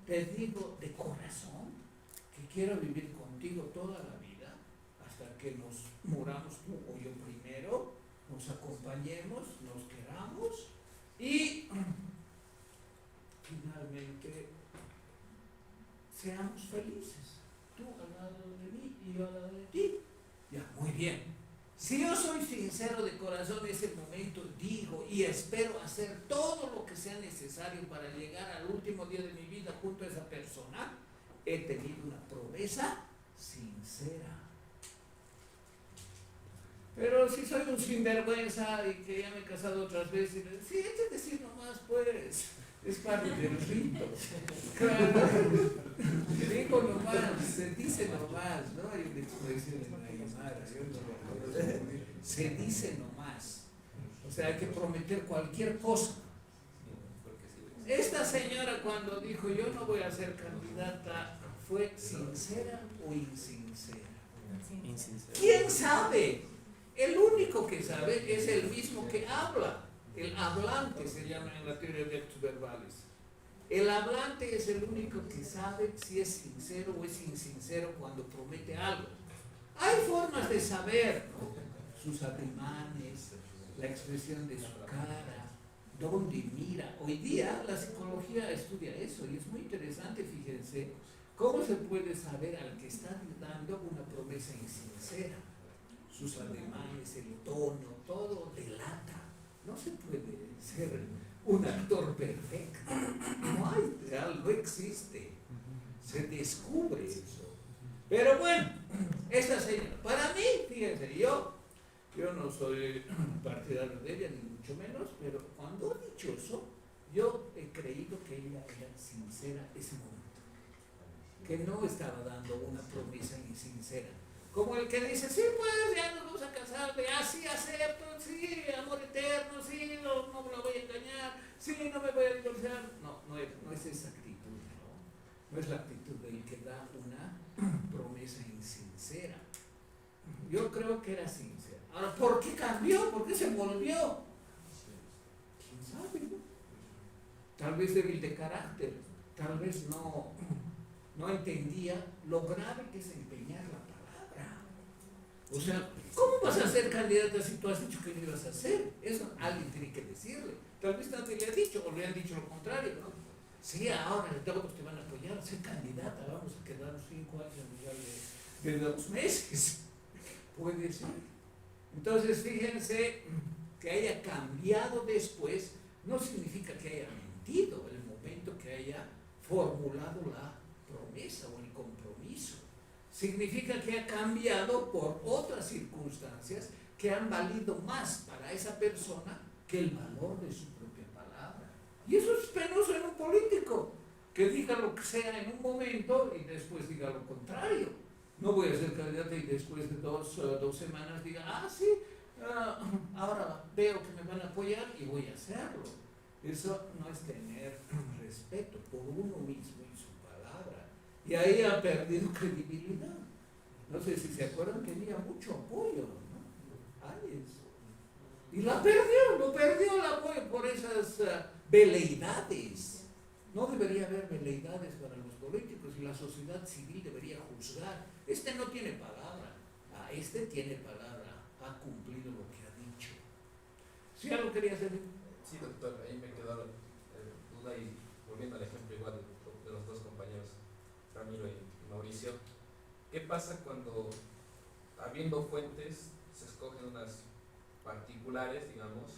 te digo de corazón que quiero vivir contigo toda la vida, hasta que nos muramos tú o yo primero, nos acompañemos, nos queramos y finalmente seamos felices. Tú al lado de mí y yo al lado de ti. Ya, muy bien. Si yo soy sincero de corazón en ese momento, digo y espero hacer todo lo que sea necesario para llegar al último día de mi vida junto a esa persona, he tenido una promesa sincera. Pero si soy un sinvergüenza y que ya me he casado otras veces, sí, hay que decir nomás, pues, es parte del rito. Claro, digo nomás, se dice nomás, ¿no? Hay una expresión en la Aymara, yo no me acuerdo muy bien. Se dice nomás. O sea, hay que prometer cualquier cosa. Esta señora cuando dijo, yo no voy a ser candidata, ¿fue sincera o insincera? Insincero. ¿Quién sabe? El único que sabe es el mismo que habla. El hablante se llama en la teoría de actos verbales. El hablante es el único que sabe si es sincero o es insincero cuando promete algo. Hay formas de saber, ¿no? Sus ademanes, la expresión de su cara, dónde mira. Hoy día la psicología estudia eso y es muy interesante, fíjense, cómo se puede saber al que está dando una promesa insincera. Sus ademanes, el tono, todo delata. No se puede ser un actor perfecto. No hay real, no existe. Se descubre eso. Pero bueno, esta señora, para mí, fíjense, yo no soy partidario de ella, ni mucho menos, pero cuando he dicho eso, yo he creído que ella era sincera ese momento. Que no estaba dando una promesa insincera. Como el que dice, sí, pues ya nos vamos a casar, sí acepto, sí, amor eterno, sí, no me lo voy a engañar, sí, no me voy a divorciar. No es esa actitud, ¿no? No es la actitud del que da una promesa insincera. Yo creo que era sincera. Ahora, ¿por qué cambió? ¿Por qué se volvió? ¿Quién sabe, no? Tal vez débil de carácter, tal vez no entendía lo grave que es empeñar la palabra. O sea, ¿cómo vas a ser candidata si tú has dicho que no ibas a hacer? Eso alguien tiene que decirle. Tal vez nadie le ha dicho, o le han dicho lo contrario, ¿no? Sí, ahora todos te van a apoyar, ser candidata, vamos a quedarnos 5 años en lugar de 2 meses. Puede ser. Entonces, fíjense que haya cambiado después, no significa que haya mentido el momento que haya formulado la promesa o el compromiso. Significa que ha cambiado por otras circunstancias que han valido más para esa persona que el valor de su propia palabra. Y eso es penoso en un político, que diga lo que sea en un momento y después diga lo contrario. No voy a ser candidato y después de dos semanas diga, sí, ahora veo que me van a apoyar y voy a hacerlo. Eso no es tener respeto por uno mismo y su palabra. Y ahí ha perdido credibilidad. No sé si se acuerdan, tenía mucho apoyo, ¿no? Años. Y lo perdió el apoyo por esas veleidades. No debería haber veleidades para los políticos y la sociedad civil debería juzgar. Este no tiene palabra, este tiene palabra, ha cumplido lo que ha dicho. ¿Sí algo quería hacer? Sí, doctor, ahí me quedó la duda y volviendo al ejemplo igual de los dos compañeros, Ramiro y Mauricio, ¿qué pasa cuando, habiendo fuentes, se escogen unas particulares, digamos,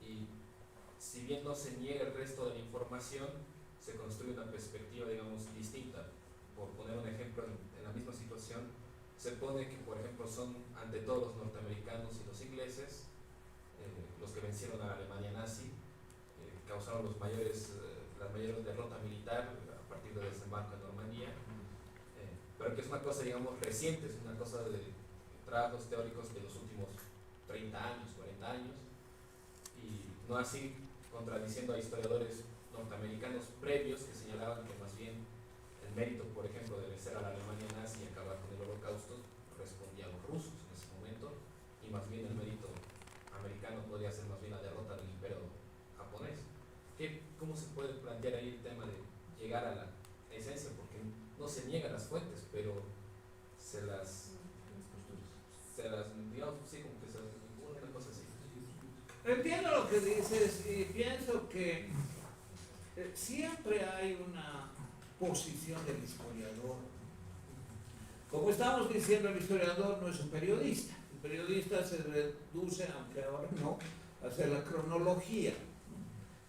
y si bien no se niega el resto de la información, se construye una perspectiva, digamos, distinta? Por poner un ejemplo, en la misma situación, se pone que, por ejemplo, son ante todo los norteamericanos y los ingleses los que vencieron a la Alemania nazi, causaron la mayor derrota militar a partir del desembarco en Normandía, pero que es una cosa, digamos, reciente, es una cosa de trabajos teóricos de los últimos 30 años, 40 años, y no así contradiciendo a historiadores norteamericanos previos que señalaban que más bien el mérito, por ejemplo, de vencer a la Alemania nazi y acabar con el holocausto correspondía a los rusos en ese momento, y más bien el mérito americano podría ser más bien la derrota del imperio japonés. ¿Cómo se puede plantear ahí el tema de llegar a la esencia? Porque no se niegan las fuentes, pero se las digamos, sí, como que se las una cosa así. Entiendo lo que dices y pienso que siempre hay una posición del historiador. Como estamos diciendo, el historiador no es un periodista. El periodista se reduce, aunque ahora no, a hacer la cronología.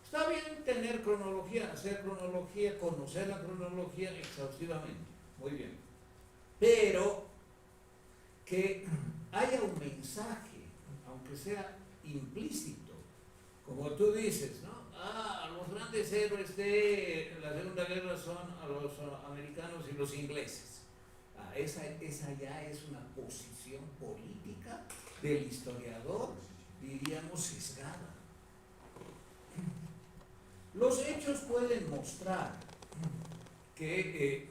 Está bien tener cronología, hacer cronología, conocer la cronología exhaustivamente. Muy bien. Pero que haya un mensaje, aunque sea implícito, como tú dices, ¿no? Los grandes héroes de la Segunda Guerra son a los americanos y los ingleses. Esa ya es una posición política del historiador, diríamos, sesgada. Los hechos pueden mostrar que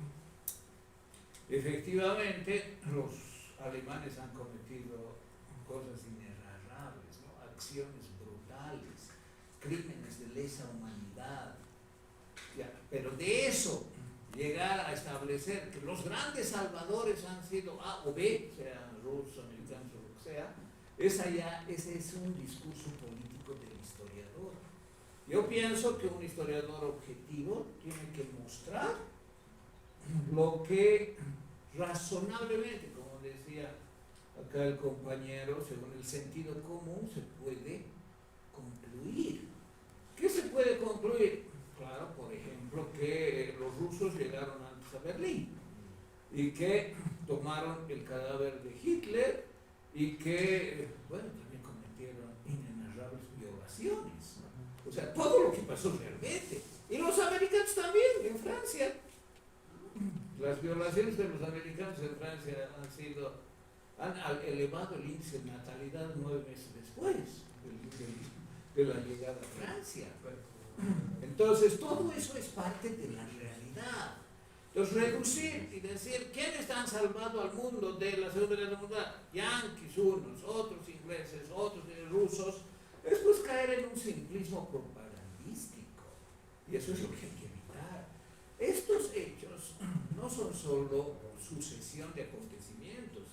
efectivamente los alemanes han cometido cosas inenarrables, ¿no? Acciones brutales, crímenes de lesa humanidad. Ya, pero de eso llegar a establecer que los grandes salvadores han sido A o B, sean rusos, americanos o lo que sea, ese es un discurso político del historiador. Yo pienso que un historiador objetivo tiene que mostrar lo que razonablemente, como decía acá el compañero, según el sentido común se puede concluir. ¿Qué se puede concluir? Claro, por ejemplo, que los rusos llegaron antes a Berlín y que tomaron el cadáver de Hitler y que, bueno, también cometieron inenarrables violaciones. O sea, todo lo que pasó realmente. Y los americanos también, en Francia. Las violaciones de los americanos en Francia han elevado el índice de natalidad 9 meses después de la llegada a Francia. Entonces, todo eso es parte de la realidad. Entonces, reducir y decir, ¿quiénes han salvado al mundo de la Segunda Guerra Mundial? Yanquis unos, otros ingleses, otros rusos, es pues caer en un simplismo propagandístico. Y eso es lo que hay que evitar. Estos hechos no son solo sucesión de acontecimientos,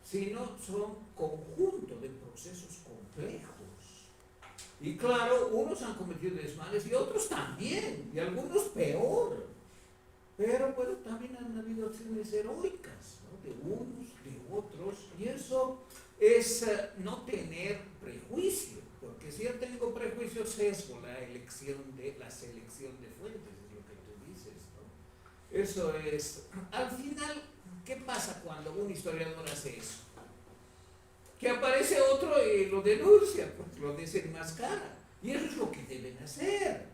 sino son conjunto de procesos complejos. Y claro, unos han cometido desmanes y otros también, y algunos peor. Pero bueno, también han habido acciones heroicas, ¿no? De unos, de otros, y eso es no tener prejuicio, porque si yo tengo prejuicio, sesgo la selección de fuentes, es lo que tú dices, ¿no? Eso es, al final, ¿qué pasa cuando un historiador hace eso? Que aparece otro y lo denuncia, pues lo desenmascara. Y eso es lo que deben hacer.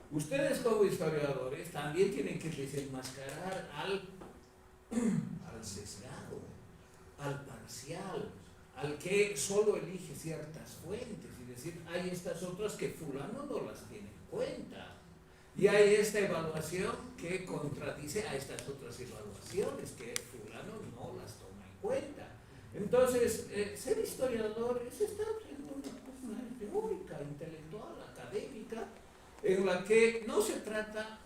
Ustedes como historiadores también tienen que desenmascarar al sesgado, al parcial, al que solo elige ciertas fuentes y decir, hay estas otras que fulano no las tiene en cuenta. Y hay esta evaluación que contradice a estas otras evaluaciones que fulano no las toma en cuenta. Entonces, ser historiador es estar en una teórica, intelectual, académica, en la que no se trata,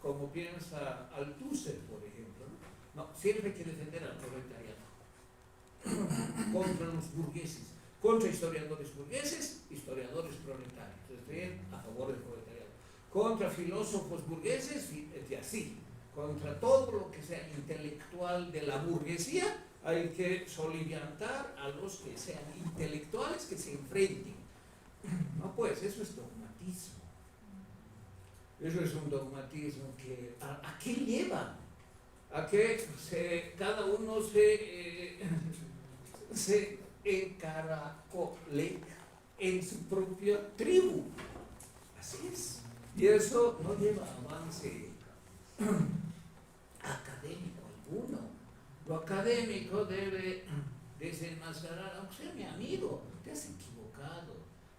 como piensa Althusser, por ejemplo, no, siempre hay que defender al proletariado contra los burgueses, contra historiadores burgueses, historiadores proletarios, es decir, a favor del proletariado, contra filósofos burgueses, y así, contra todo lo que sea intelectual de la burguesía. Hay que soliviantar a los que sean intelectuales que se enfrenten. No, pues, eso es dogmatismo. Eso es un dogmatismo que, ¿a qué lleva? A que cada uno se encaracole en su propia tribu. Así es. Y eso no lleva avance académico alguno. Lo académico debe desenmascarar, aunque sea mi amigo, te has equivocado,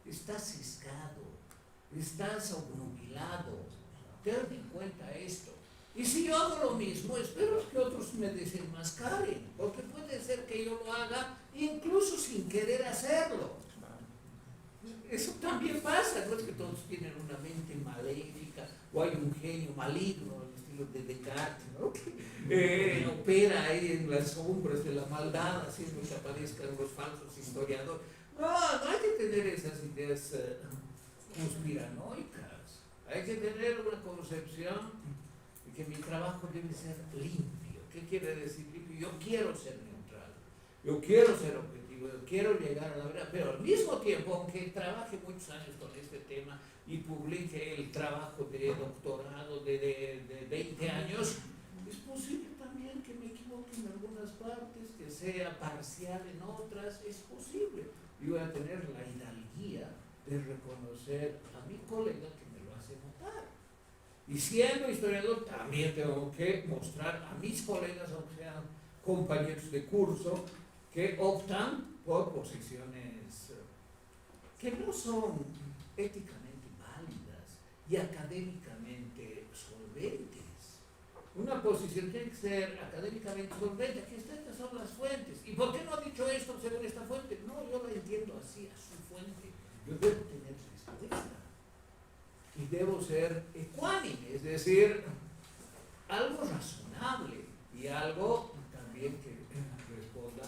estás sesgado, estás obnubilado, ten en cuenta esto. Y si yo hago lo mismo, espero que otros me desenmascaren, porque puede ser que yo lo haga incluso sin querer hacerlo. Eso también pasa, no es que todos tienen una mente maléfica o hay un genio maligno, al estilo de Descartes, ¿no? Que opera ahí en las sombras de la maldad, haciendo que aparezcan los falsos historiadores. No hay que tener esas ideas conspiranoicas. Hay que tener una concepción de que mi trabajo debe ser limpio. ¿Qué quiere decir limpio? Yo quiero ser neutral, yo quiero ser objetivo, yo quiero llegar a la verdad, pero al mismo tiempo, aunque trabaje muchos años con este tema y publique el trabajo de doctorado de 20 años, es posible también que me equivoque en algunas partes, que sea parcial en otras, es posible. Y voy a tener la hidalguía de reconocer a mi colega que me lo hace notar. Y siendo historiador también tengo que mostrar a mis colegas, aunque sean compañeros de curso, que optan por posiciones que no son éticamente válidas y académicamente solventes. Una posición tiene que ser académicamente solvente. Aquí estas son las fuentes. ¿Y por qué no ha dicho esto según esta fuente? No, yo la entiendo así, a su fuente. Yo debo tener respuesta. Y debo ser ecuánime, es decir, algo razonable y algo también que responda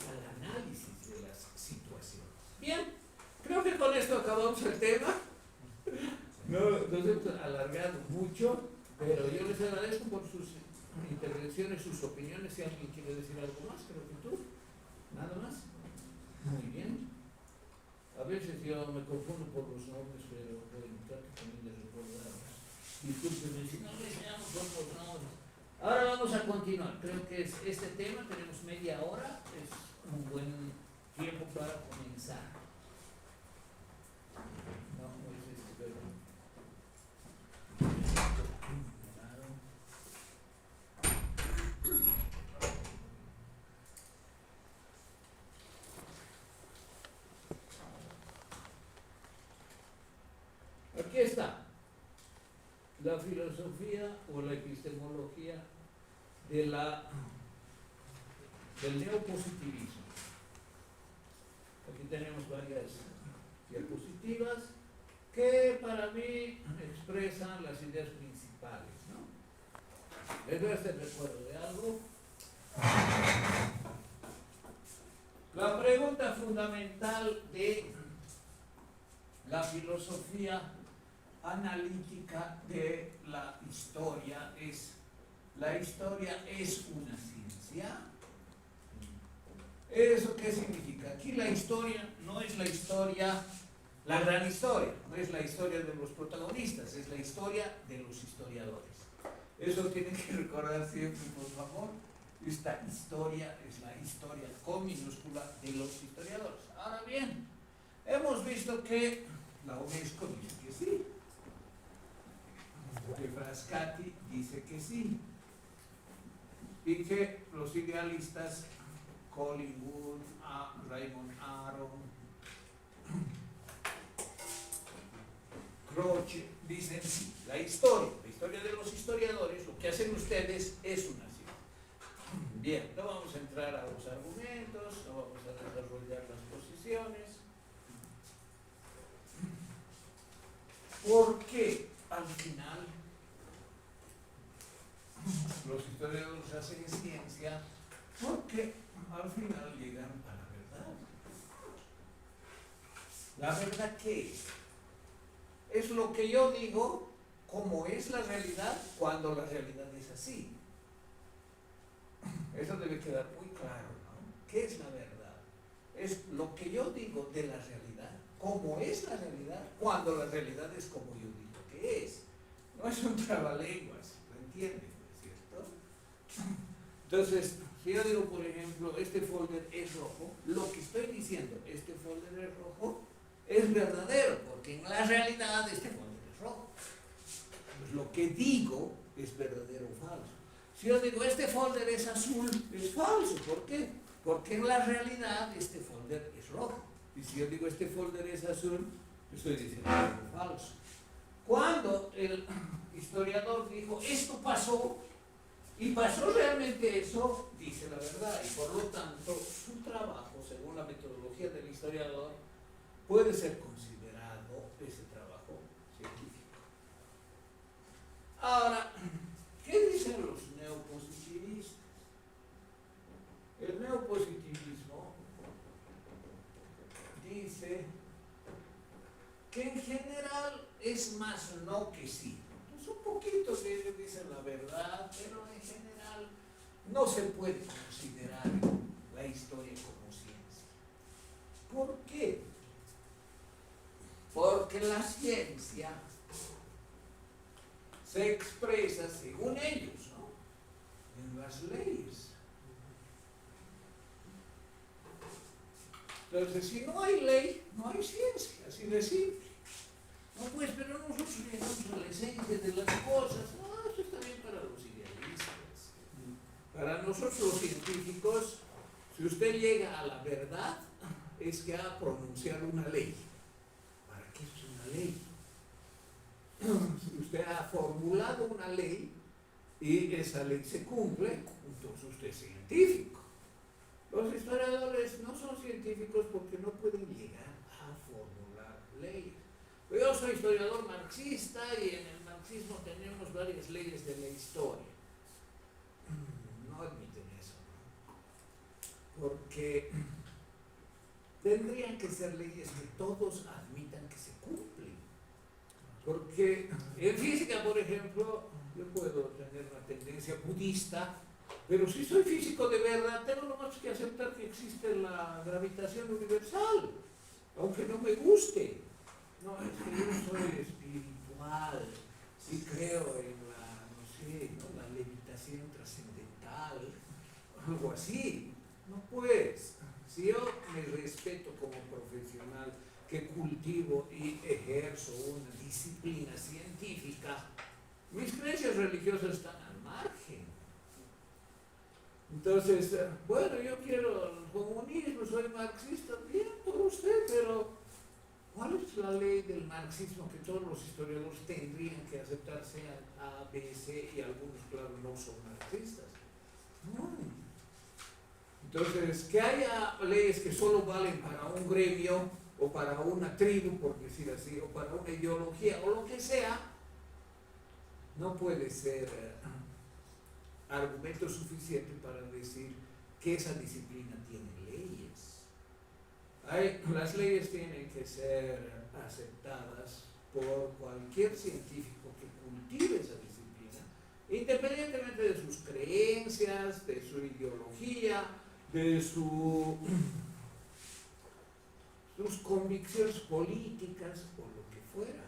al análisis de las situaciones. Bien, creo que con esto acabamos el tema. No, nos hemos alargado mucho, pero yo les agradezco por sus intervenciones, sus opiniones. Si alguien quiere decir algo más, creo que tú. ¿Nada más? Muy bien. A veces yo me confundo por los nombres, pero trato también de recordar. Discúlpenme si no les llamo por los nombres. Ahora vamos a continuar. Creo que es este tema, tenemos media hora, es un buen tiempo para comenzar. No es este, pero... Aquí está la filosofía o la epistemología del neopositivismo. Aquí tenemos varias diapositivas que para mí expresan las ideas principales, ¿no? Les voy a hacer recuerdo de algo. La pregunta fundamental de la filosofía analítica de la historia es: ¿la historia es una ciencia? ¿Eso qué significa? Aquí la historia no es la historia, la gran historia, no es la historia de los protagonistas, es la historia de los historiadores. Eso tienen que recordar siempre, por favor. Esta historia es la historia con minúscula de los historiadores. Ahora bien, hemos visto que la UNESCO dice que sí, que Frascati dice que sí, y que los idealistas Collingwood, Raymond Aron, Croce dicen sí. La historia de los historiadores, lo que hacen ustedes es una ciencia. Bien, no vamos a entrar a los argumentos, no vamos a desarrollar las posiciones. ¿Por qué al final los historiadores hacen ciencia? Porque al final llegan a la verdad. ¿La verdad qué es? Es lo que yo digo, como es la realidad, cuando la realidad es así. Eso debe quedar muy claro, ¿no? ¿Qué es la verdad? Es lo que yo digo de la realidad, como es la realidad, cuando la realidad es como yo digo que es. No es un trabalenguas, ¿lo entienden? ¿Cierto? Entonces, si yo digo, por ejemplo, este folder es rojo, lo que estoy diciendo, este folder es rojo, es verdadero, porque en la realidad este folder es rojo. Pues lo que digo es verdadero o falso. Si yo digo, este folder es azul, es falso. ¿Por qué? Porque en la realidad este folder es rojo. Y si yo digo este folder es azul, estoy diciendo algo falso. Cuando el historiador dijo esto pasó, y pasó realmente eso, dice la verdad, y por lo tanto su trabajo, según la metodología del historiador, puede ser considerado ese trabajo científico. Ahora, ¿qué dicen los neopositivistas? El neopositivismo dice que en general es más no que sí. Es un poquito que ellos dicen la verdad, pero en general no se puede considerar la historia como ciencia. ¿Por qué? Porque la ciencia se expresa, según ellos, ¿no?, en las leyes. Entonces, si no hay ley, no hay ciencia, así de simple. No, pues, pero nosotros llegamos a la esencia de las cosas. No, eso está bien para los idealistas. Para nosotros los científicos, si usted llega a la verdad, es que ha pronunciado una ley. ¿Para qué es una ley? Si usted ha formulado una ley y esa ley se cumple, entonces usted es científico. Los historiadores no son científicos porque no pueden llegar a formular leyes. Yo soy historiador marxista y en el marxismo tenemos varias leyes de la historia. No admiten eso, ¿no? Porque tendrían que ser leyes que todos admitan que se cumplen. Porque en física, por ejemplo, yo puedo tener una tendencia budista, pero si soy físico de verdad, tengo nomás que aceptar que existe la gravitación universal, aunque no me guste. No, es que yo soy espiritual, sí creo en la, no sé, ¿no?, la levitación trascendental, algo así. No, pues, si yo me respeto como profesional que cultivo y ejerzo una disciplina científica, mis creencias religiosas están al margen. Entonces, bueno, yo quiero el comunismo, soy marxista, bien por usted, pero ¿cuál es la ley del marxismo que todos los historiadores tendrían que aceptar, sean A, B, C, y algunos, claro, no son marxistas? No. Entonces, que haya leyes que solo valen para un gremio, o para una tribu, por decir así, o para una ideología, o lo que sea, no puede ser argumento suficiente para decir que esa disciplina tiene leyes. Las leyes tienen que ser aceptadas por cualquier científico que cultive esa disciplina, independientemente de sus creencias, de su ideología, de sus convicciones políticas o lo que fuera.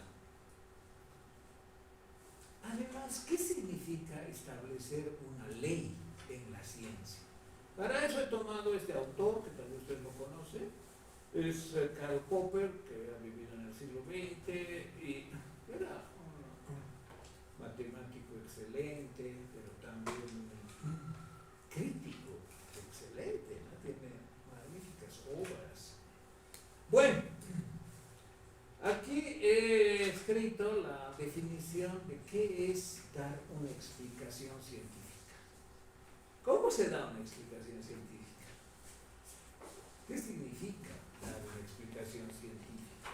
Además, ¿qué significa establecer una ley en la ciencia? Para eso he tomado este autor, que tal vez usted lo conoce, es Karl Popper, que ha vivido en el siglo XX y era un matemático excelente, pero también un crítico excelente, ¿no? Tiene magníficas obras. Bueno, aquí he escrito la definición de qué es dar una explicación científica. ¿Cómo se da una explicación científica? ¿Qué significa dar una explicación científica?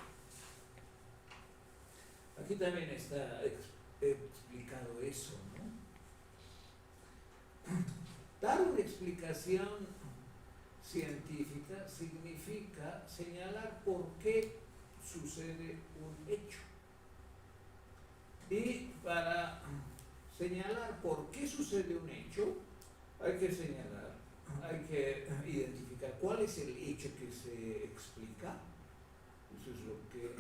Aquí también está explicado eso, ¿no? Dar una explicación científica significa señalar por qué sucede un hecho. Y para señalar por qué sucede un hecho, hay que señalar, hay que identificar cuál es el hecho que se explica. Eso es lo que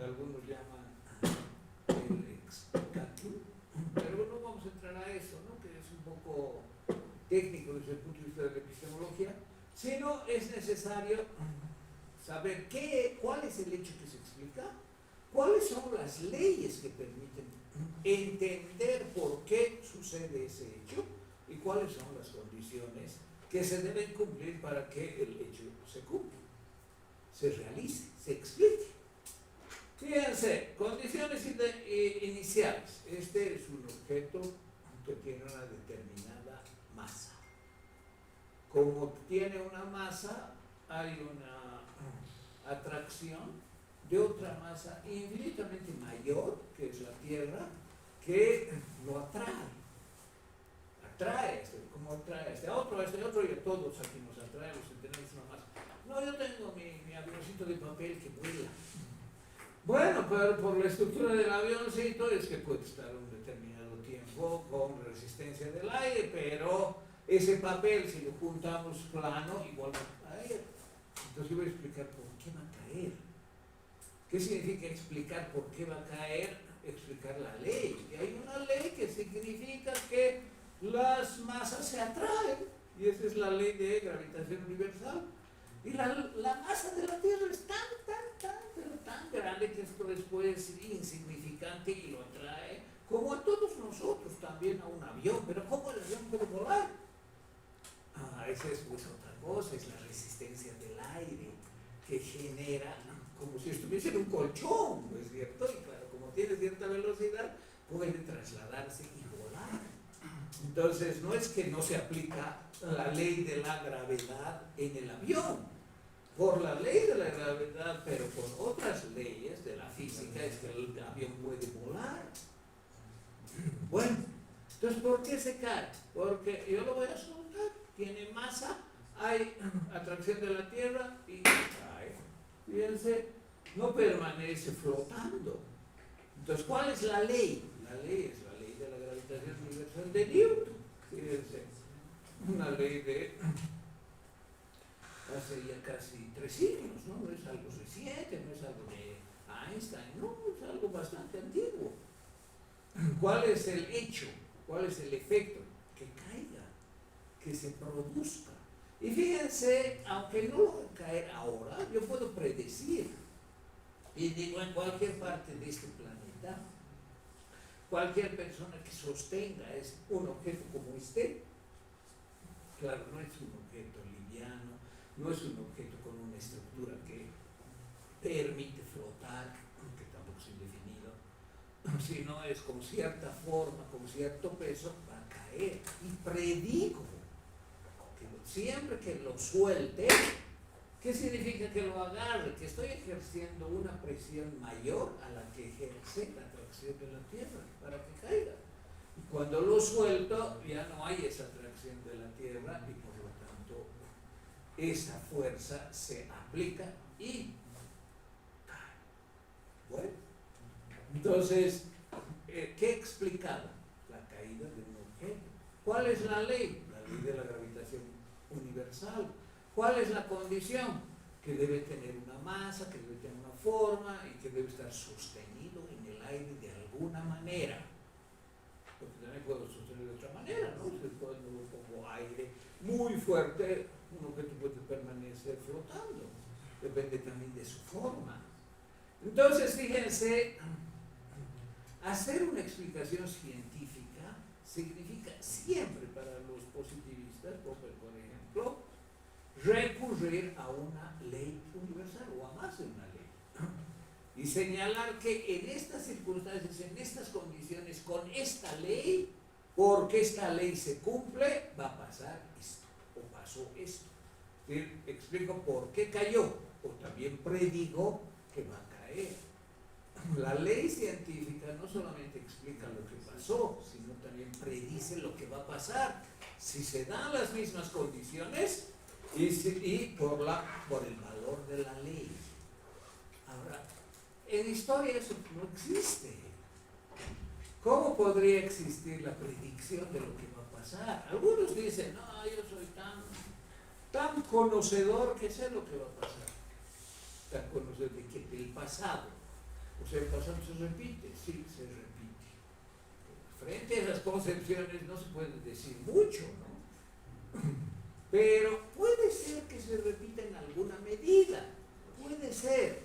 algunos llaman el explicatum, pero no vamos a entrar a eso, ¿no?, que es un poco técnico desde el punto de vista de la epistemología, sino es necesario saber cuál es el hecho que se explica, cuáles son las leyes que permiten entender por qué sucede ese hecho y cuáles son las condiciones que se deben cumplir para que el hecho se cumpla, se realice, se explique. Fíjense, condiciones iniciales. Este es un objeto que tiene una determinada masa. Como tiene una masa, hay una atracción de otra masa infinitamente mayor, que es la Tierra, que lo atrae. Atrae, como atrae a otro, y a todos aquí nos atrae, los que tenemos una masa. No, yo tengo mi avioncito de papel que vuela. Bueno, pero por la estructura del avioncito es que puede estar un determinado tiempo con resistencia del aire, pero ese papel, si lo juntamos plano, igual va a caer. Entonces yo voy a explicar por qué va a caer. ¿Qué significa explicar por qué va a caer? Explicar la ley. Y hay una ley que significa que las masas se atraen, y esa es la ley de gravitación universal. Y la masa de la Tierra es tan grande que esto puede ser insignificante y lo atrae, como a todos nosotros, también a un avión. Pero ¿cómo el avión puede volar? Esa es pues otra cosa, es la resistencia del aire que genera, como si estuviese en un colchón, ¿no es cierto? Y claro, como tiene cierta velocidad, puede trasladarse y volar. Entonces, no es que no se aplica la ley de la gravedad en el avión. Por la ley de la gravedad, pero con otras leyes de la física, es que el avión puede volar. Bueno, entonces, ¿por qué se cae? Porque yo lo voy a soltar. Tiene masa, hay atracción de la Tierra y cae. Fíjense, no permanece flotando. Entonces, ¿cuál es la ley? La ley es la ley de la gravitación universal de Newton. Fíjense, una ley de hace ya casi 3 siglos, ¿no? No es algo reciente, no es algo de Einstein, no, es algo bastante antiguo. ¿Cuál es el hecho? ¿Cuál es el efecto? Que caiga, que se produzca. Y fíjense, aunque no lo va a caer ahora, yo puedo predecir, y digo, en cualquier parte de este planeta, cualquier persona que sostenga un objeto como este, claro, no es un objeto liviano, no es un objeto con una estructura que permite flotar, que tampoco es indefinido, sino es con cierta forma, con cierto peso, va a caer. Y predigo que siempre que lo suelte, ¿qué significa que lo agarre? Que estoy ejerciendo una presión mayor a la que ejerce la atracción de la Tierra para que caiga. Y cuando lo suelto, ya no hay esa atracción de la Tierra y por lo tanto esa fuerza se aplica y cae. Bueno, entonces, ¿qué explicaba? La caída de un objeto. ¿Cuál es la ley? La ley de la gravitación universal. ¿Cuál es la condición? Que debe tener una masa, que debe tener una forma y que debe estar sostenido en el aire de alguna manera. Porque también puedo sostener de otra manera, ¿no? Cuando pongo aire muy fuerte, un objeto puede permanecer flotando. Depende también de su forma. Entonces, fíjense, hacer una explicación científica significa siempre para los positivistas, por ejemplo, recurrir a una ley universal o a más de una ley y señalar que en estas circunstancias, en estas condiciones, con esta ley, porque esta ley se cumple, va a pasar esto o pasó esto. ¿Sí? Explico por qué cayó o también predigo que va a caer. La ley científica no solamente explica lo que pasó, sino también predice lo que va a pasar si se dan las mismas condiciones y por el valor de la ley. Ahora, en historia eso no existe. ¿Cómo podría existir la predicción de lo que va a pasar? Algunos dicen, no, yo soy tan conocedor que sé lo que va a pasar. Tan conocedor de que del pasado. O sea, el pasado se repite, sí, se repite. Frente a esas concepciones no se puede decir mucho, ¿no? Pero puede ser que se repita en alguna medida, puede ser.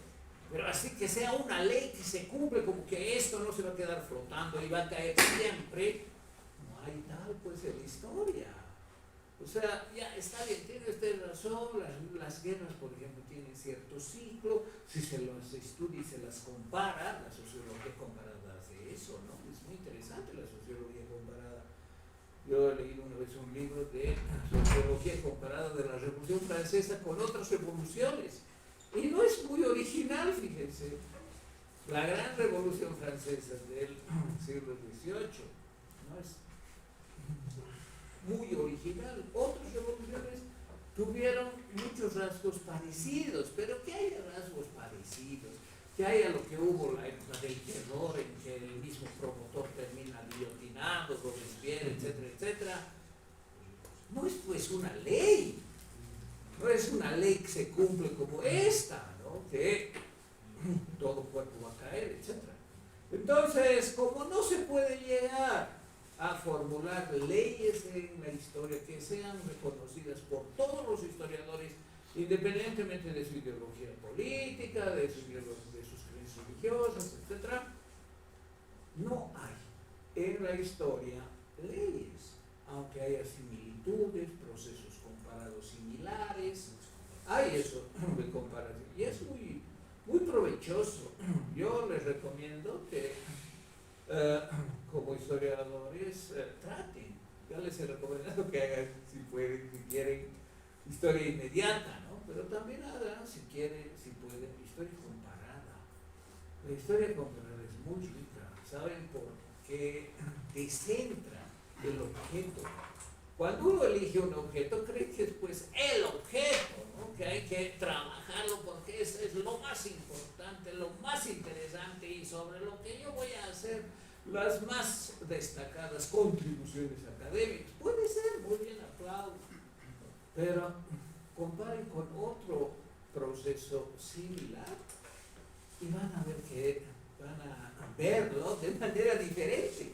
Pero así que sea una ley que se cumple, como que esto no se va a quedar flotando y va a caer siempre, no hay tal, pues, en la historia. O sea, ya está bien, tiene usted razón, las guerras, por ejemplo, tienen cierto ciclo, si se las estudia y se las compara, la sociología comparada hace eso, ¿no? Es muy interesante la sociología comparada. Yo he leído una vez un libro de sociología comparada de la Revolución Francesa con otras revoluciones, y no es muy original, fíjense. La gran Revolución Francesa del siglo XVIII no es muy original. Otras revoluciones tuvieron muchos rasgos parecidos, pero que haya rasgos parecidos, que haya lo que hubo la época del terror, en que el mismo promotor termina guillotinado, Robespierre, etcétera, etcétera, no es pues una ley, no es una ley que se cumple como esta, ¿no? Que todo cuerpo va a caer, etcétera. Entonces, como no se puede llegar a formular leyes en la historia que sean reconocidas por todos los historiadores, independientemente de su ideología política, de sus creencias religiosas, etc., no hay en la historia leyes, aunque haya similitudes, procesos comparados similares, hay eso de comparación, y es muy, muy provechoso. Yo les recomiendo que como historiadores traten, ya les he recomendado que hagan, si pueden, si quieren, historia inmediata, ¿no? Pero también hagan, si quieren, si pueden, historia comparada. La historia comparada es muy rica, ¿saben? Porque descentra el objeto. Cuando uno elige un objeto, cree que es pues el objeto, ¿no? Que hay que trabajarlo porque eso es lo más importante, lo más interesante, y sobre lo que yo voy a hacer las más destacadas contribuciones académicas. Puede ser, muy bien, aplaudo, pero comparen con otro proceso similar y van a ver que van a verlo de manera diferente.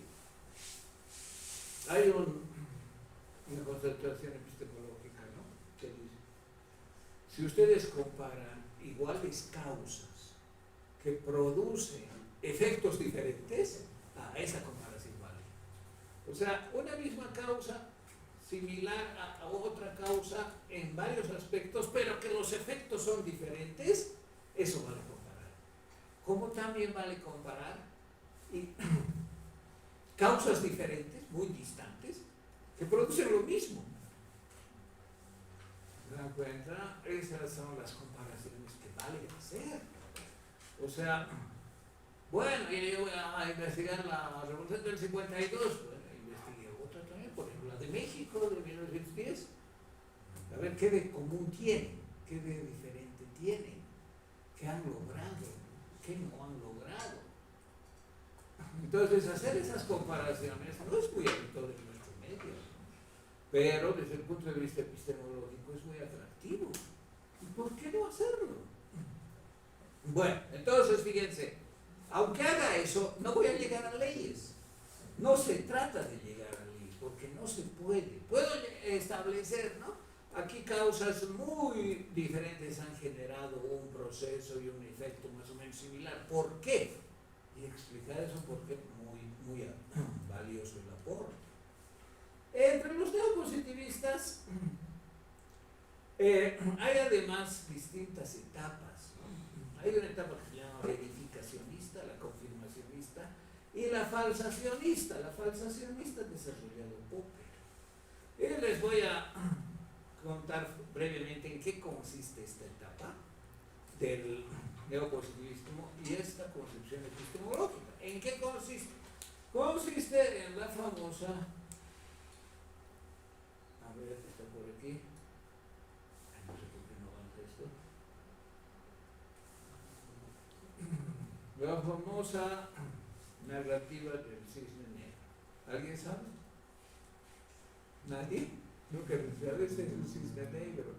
Hay una conceptuación epistemológica, ¿no?, que dice: si ustedes comparan iguales causas que producen efectos diferentes, esa comparación vale. O sea, una misma causa similar a otra causa en varios aspectos, pero que los efectos son diferentes, eso vale comparar. Como también vale comparar y causas diferentes, muy distantes, que producen lo mismo. ¿Se dan cuenta? Esas son las comparaciones que vale hacer. O sea, bueno, y yo voy a investigar la Revolución del 52, bueno, investigué otra también, por ejemplo, la de México de 1910, a ver qué de común tienen, qué de diferente tienen, qué han logrado, qué no han logrado. Entonces, hacer esas comparaciones no es muy habitual en nuestro medio, pero desde el punto de vista epistemológico es muy atractivo. ¿Y por qué no hacerlo? Bueno, entonces fíjense, aunque haga eso, no voy a llegar a leyes. No se trata de llegar a leyes, porque no se puede. Puedo establecer, ¿no?, aquí causas muy diferentes han generado un proceso y un efecto más o menos similar. ¿Por qué? Y explicar eso porque muy, muy valioso el aporte. Entre los neopositivistas hay además distintas etapas, ¿no? Hay una etapa que se llama verificacionista, la confirmacionista, y la falsacionista. La falsacionista desarrollado Popper. Y les voy a contar brevemente en qué consiste esta etapa del neopositivismo y esta concepción epistemológica. ¿En qué consiste? Consiste en la famosa, a ver, está por aquí, no sé por qué no avanza esto, la famosa narrativa del cisne negro. ¿Alguien sabe? ¿Nadie? Lo que sabe es el cisne negro.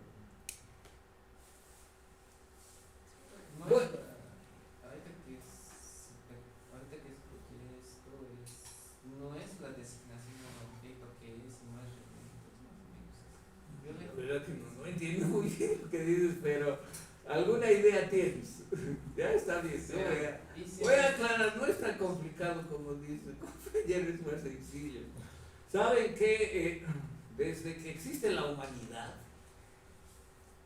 No Bueno. es ahorita que escuché esto, no es la designación de un objeto que es más o menos. La verdad que no entiendo muy bien lo que dices, pero alguna idea tienes. Ya está bien. Voy a aclarar, no es tan complicado como dice, compañero, es más sencillo. Saben que desde que existe la humanidad,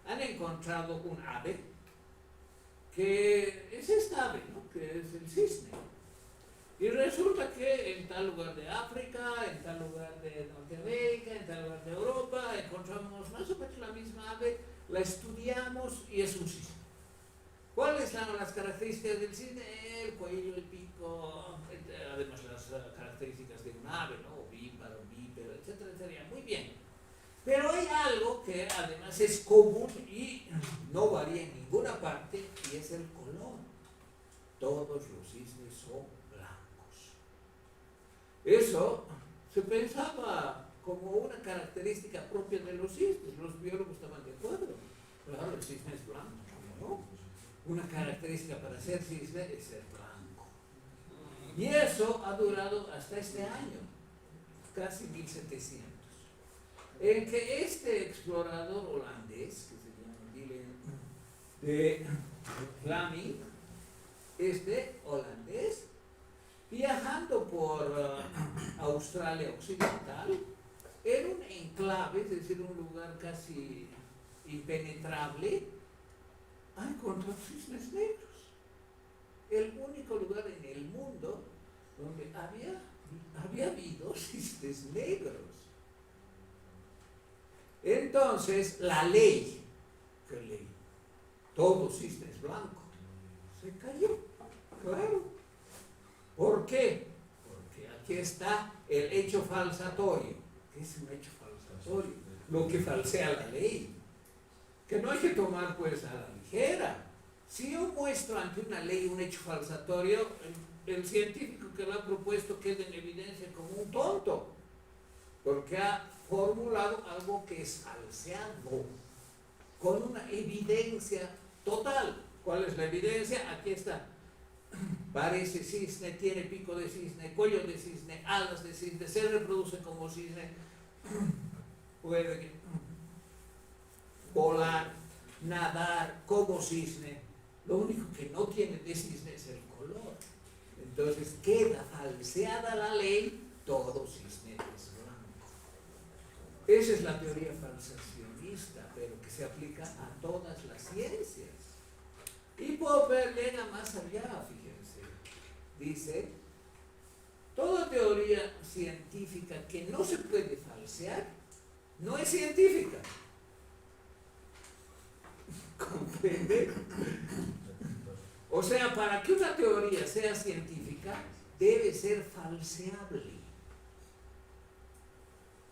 han encontrado un ave que es esta ave, ¿no? Que es el cisne. Y resulta que en tal lugar de África, en tal lugar de Norteamérica, en tal lugar de Europa, encontramos más o menos la misma ave, la estudiamos y es un cisne. ¿Cuáles son las características del cisne? El cuello, el pico, además las características de un ave, ¿no? Ovíparo, bípedo, etcétera, etcétera. Muy bien. Pero hay algo que además es común y no varía en ninguna parte, y es el color. Todos los cisnes son blancos. Eso se pensaba como una característica propia de los cisnes. Los biólogos estaban de acuerdo. Claro, el cisne es blanco, ¿no? Una característica para ser cisne es ser blanco. Y eso ha durado hasta este año, casi 1700, en que este explorador holandés, que se llama Willem de Vlaming, holandés, viajando por Australia Occidental, en un enclave, es decir, un lugar casi impenetrable, ha encontrado cisnes negros. El único lugar en el mundo donde había habido cisnes negros. Entonces, la ley, ¿qué ley? Todo cisne es blanco, se cayó, claro. ¿Por qué? Porque aquí está el hecho falsatorio. ¿Qué es un hecho falsatorio? Lo que falsea la ley, que no hay que tomar pues a la ligera. Si yo muestro ante una ley un hecho falsatorio, el científico que lo ha propuesto queda en evidencia como un tonto, porque ha formulado algo que es falseado, con una evidencia total. ¿Cuál es la evidencia? Aquí está. Parece cisne, tiene pico de cisne, cuello de cisne, alas de cisne, se reproduce como cisne, puede volar, nadar como cisne. Lo único que no tiene de cisne es el color. Entonces queda falseada la ley, todo cisne es blanco. Esa es la teoría falsacionista, pero que se aplica a todas las ciencias. Y Popper llega más allá, fíjense. Dice, toda teoría científica que no se puede falsear, no es científica. ¿Comprende? O sea, para que una teoría sea científica, debe ser falseable.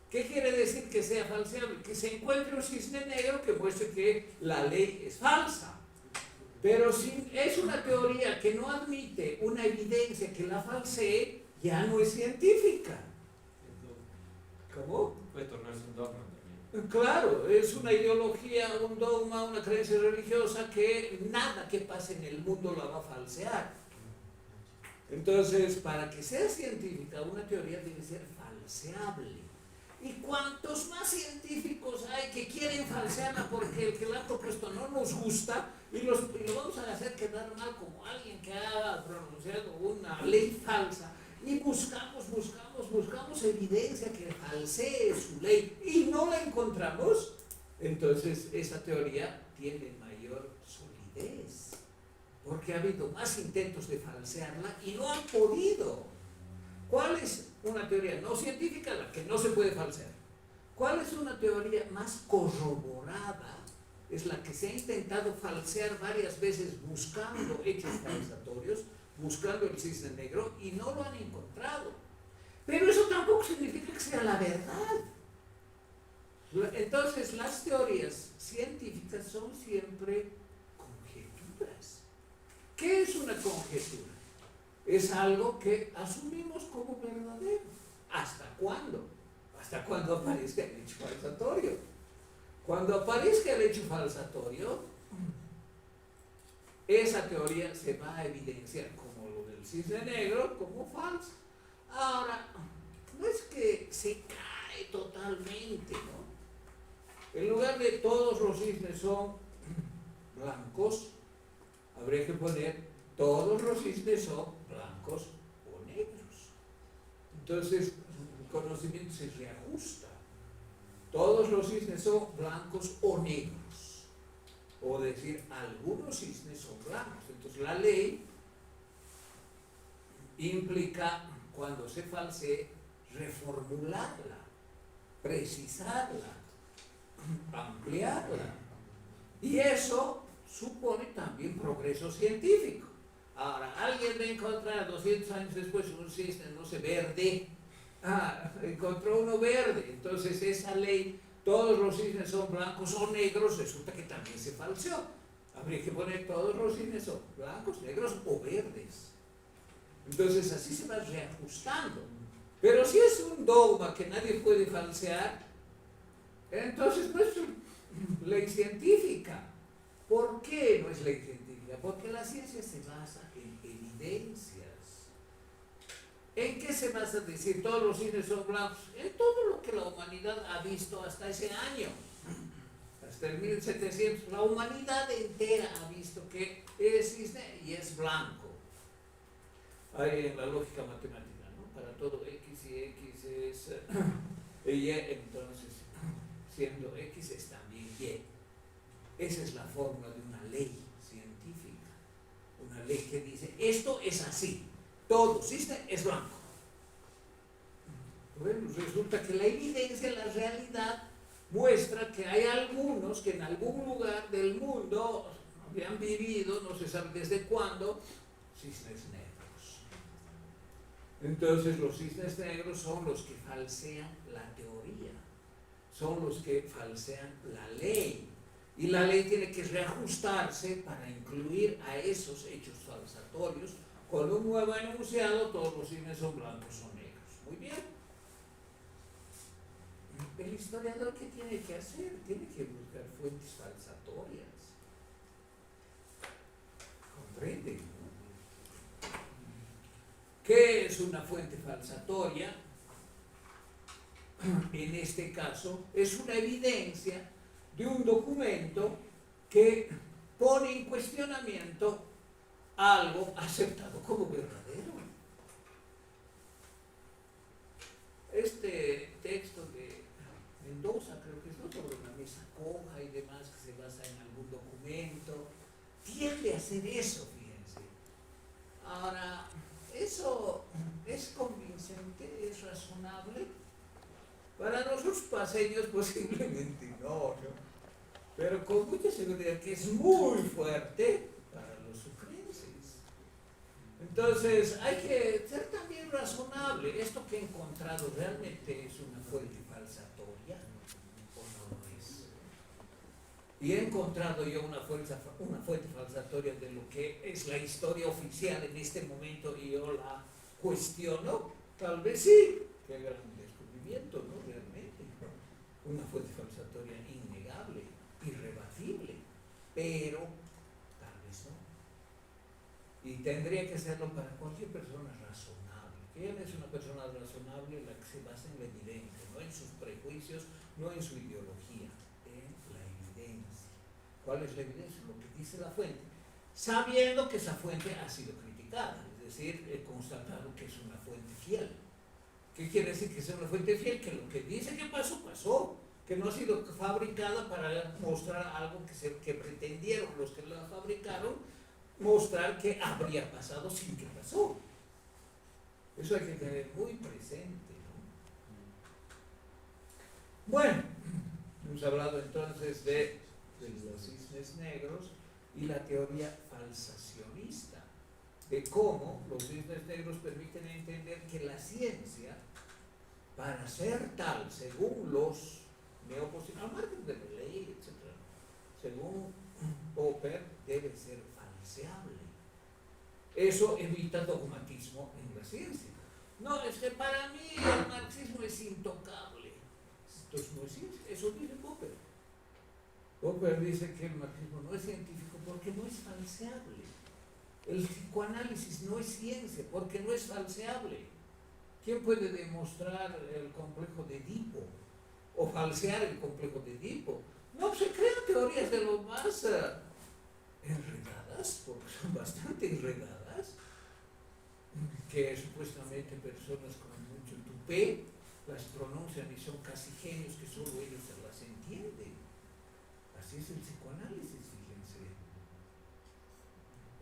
¿Qué quiere decir que sea falseable? Que se encuentre un cisne negro que muestre que la ley es falsa. Pero si es una teoría que no admite una evidencia que la falsee, ya no es científica. ¿Cómo? Puede tornarse un dogma también. Claro, es una ideología, un dogma, una creencia religiosa que nada que pase en el mundo la va a falsear. Entonces, para que sea científica, una teoría debe ser falseable. Y cuantos más científicos hay que quieren falsearla porque el que la ha propuesto no nos gusta y lo vamos a hacer quedar mal como alguien que ha pronunciado una ley falsa, y buscamos evidencia que falsee su ley y no la encontramos, entonces esa teoría tiene mayor solidez, porque ha habido más intentos de falsearla y no han podido. ¿Cuál es una teoría no científica? La que no se puede falsear. ¿Cuál es una teoría más corroborada? Es la que se ha intentado falsear varias veces buscando hechos falsatorios, buscando el cisne negro, y no lo han encontrado. Pero eso tampoco significa que sea la verdad. Entonces, las teorías científicas son siempre conjeturas. ¿Qué es una conjetura? Es algo que asumimos como verdadero. ¿Hasta cuándo? Hasta cuando aparezca el hecho falsatorio. Cuando aparezca el hecho falsatorio, esa teoría se va a evidenciar como lo del cisne negro, como falsa. Ahora, no es que se cae totalmente, ¿no? En lugar de todos los cisnes son blancos, habría que poner todos los cisnes son blancos o negros. Entonces, el conocimiento se reajusta. todos los cisnes son blancos o negros, o decir, algunos cisnes son blancos. Entonces la ley implica, cuando se falsee, reformularla, precisarla, ampliarla. Y eso supone también progreso científico. Ahora, alguien va a encontrar 200 años después un cisne, no sé, verde. Encontró uno verde. Entonces esa ley, todos los cisnes son blancos o negros, resulta que también se falseó. Habría que poner todos los cisnes son blancos, negros o verdes. Entonces así se va reajustando. Pero si es un dogma que nadie puede falsear, entonces no es ley científica. ¿Por qué no es ley científica? Porque la ciencia se basa en evidencias. ¿En qué se basa decir todos los cisnes son blancos? En todo lo que la humanidad ha visto hasta ese año. Hasta el 1700, la humanidad entera ha visto que es cisne y es blanco. Hay en la lógica matemática, ¿no? Para todo X y X es Y, entonces, siendo X es también Y. Esa es la fórmula de una ley científica. Una ley que dice, esto es así. Todo cisne es blanco. Bueno, resulta que la evidencia, la realidad, muestra que hay algunos que en algún lugar del mundo habían vivido, no se sabe desde cuándo, cisnes negros. Entonces los cisnes negros son los que falsean la teoría, son los que falsean la ley. Y la ley tiene que reajustarse para incluir a esos hechos falsatorios. Con un nuevo enunciado, todos los cisnes son blancos o negros. Muy bien. El historiador, ¿qué tiene que hacer? Tiene que buscar fuentes falsatorias. ¿Comprende? ¿No? ¿Qué es una fuente falsatoria? En este caso, es una evidencia de un documento que pone en cuestionamiento algo aceptado como verdadero. Este texto de Mendoza, creo que es, ¿no?, sobre una mesa coja y demás, que se basa en algún documento, tiende a hacer eso, fíjense. Ahora, ¿eso es convincente? ¿Es razonable? Para nosotros paseños posiblemente no, ¿no? Pero con mucha seguridad que es muy fuerte para los sucrenses. Entonces hay que ser también razonable. ¿Esto que he encontrado realmente es una fuente falsatoria o no lo es? Y he encontrado yo una fuente falsatoria de lo que es la historia oficial en este momento y yo la cuestiono. Tal vez sí. Qué gran descubrimiento, ¿no? Realmente. Una fuente falsatoria innegable, irrebatible, pero tal vez no. Y tendría que serlo para cualquier persona razonable. ¿Quién es una persona razonable? La que se basa en la evidencia, no en sus prejuicios, no en su ideología, en la evidencia. ¿Cuál es la evidencia? Lo que dice la fuente, sabiendo que esa fuente ha sido criticada, es decir, he constatado que es una fuente fiel. ¿Qué quiere decir que sea una fuente fiel? Que lo que dice que pasó, pasó. Que no ha sido fabricada para mostrar algo que pretendieron los que la fabricaron, mostrar que habría pasado sin que pasó. Eso hay que tener muy presente, ¿no? Bueno, hemos hablado entonces de los cisnes negros y la teoría falsacionista, de cómo los cisnes negros permiten entender que la ciencia, para ser tal, según los neopositivos, al margen de la ley, etc., según Popper, debe ser falseable. Eso evita dogmatismo en la ciencia. No, es que para mí el marxismo es intocable. Entonces no es ciencia, eso dice Popper. Popper dice que el marxismo no es científico porque no es falseable. El psicoanálisis no es ciencia porque no es falseable. ¿Quién puede demostrar el complejo de Edipo o falsear el complejo de Edipo? No, se crean teorías de lo más enredadas, porque son bastante enredadas, que supuestamente personas con mucho tupé las pronuncian y son casi genios que solo ellos se las entienden. Así es el psicoanálisis, fíjense.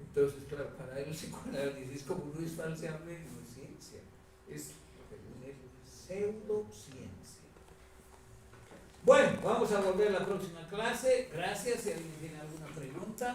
Entonces, claro, para él el psicoanálisis, como no es falseable, no es ciencia, es una pseudociencia. Bueno, vamos a volver a la próxima clase. Gracias. Si alguien tiene alguna pregunta.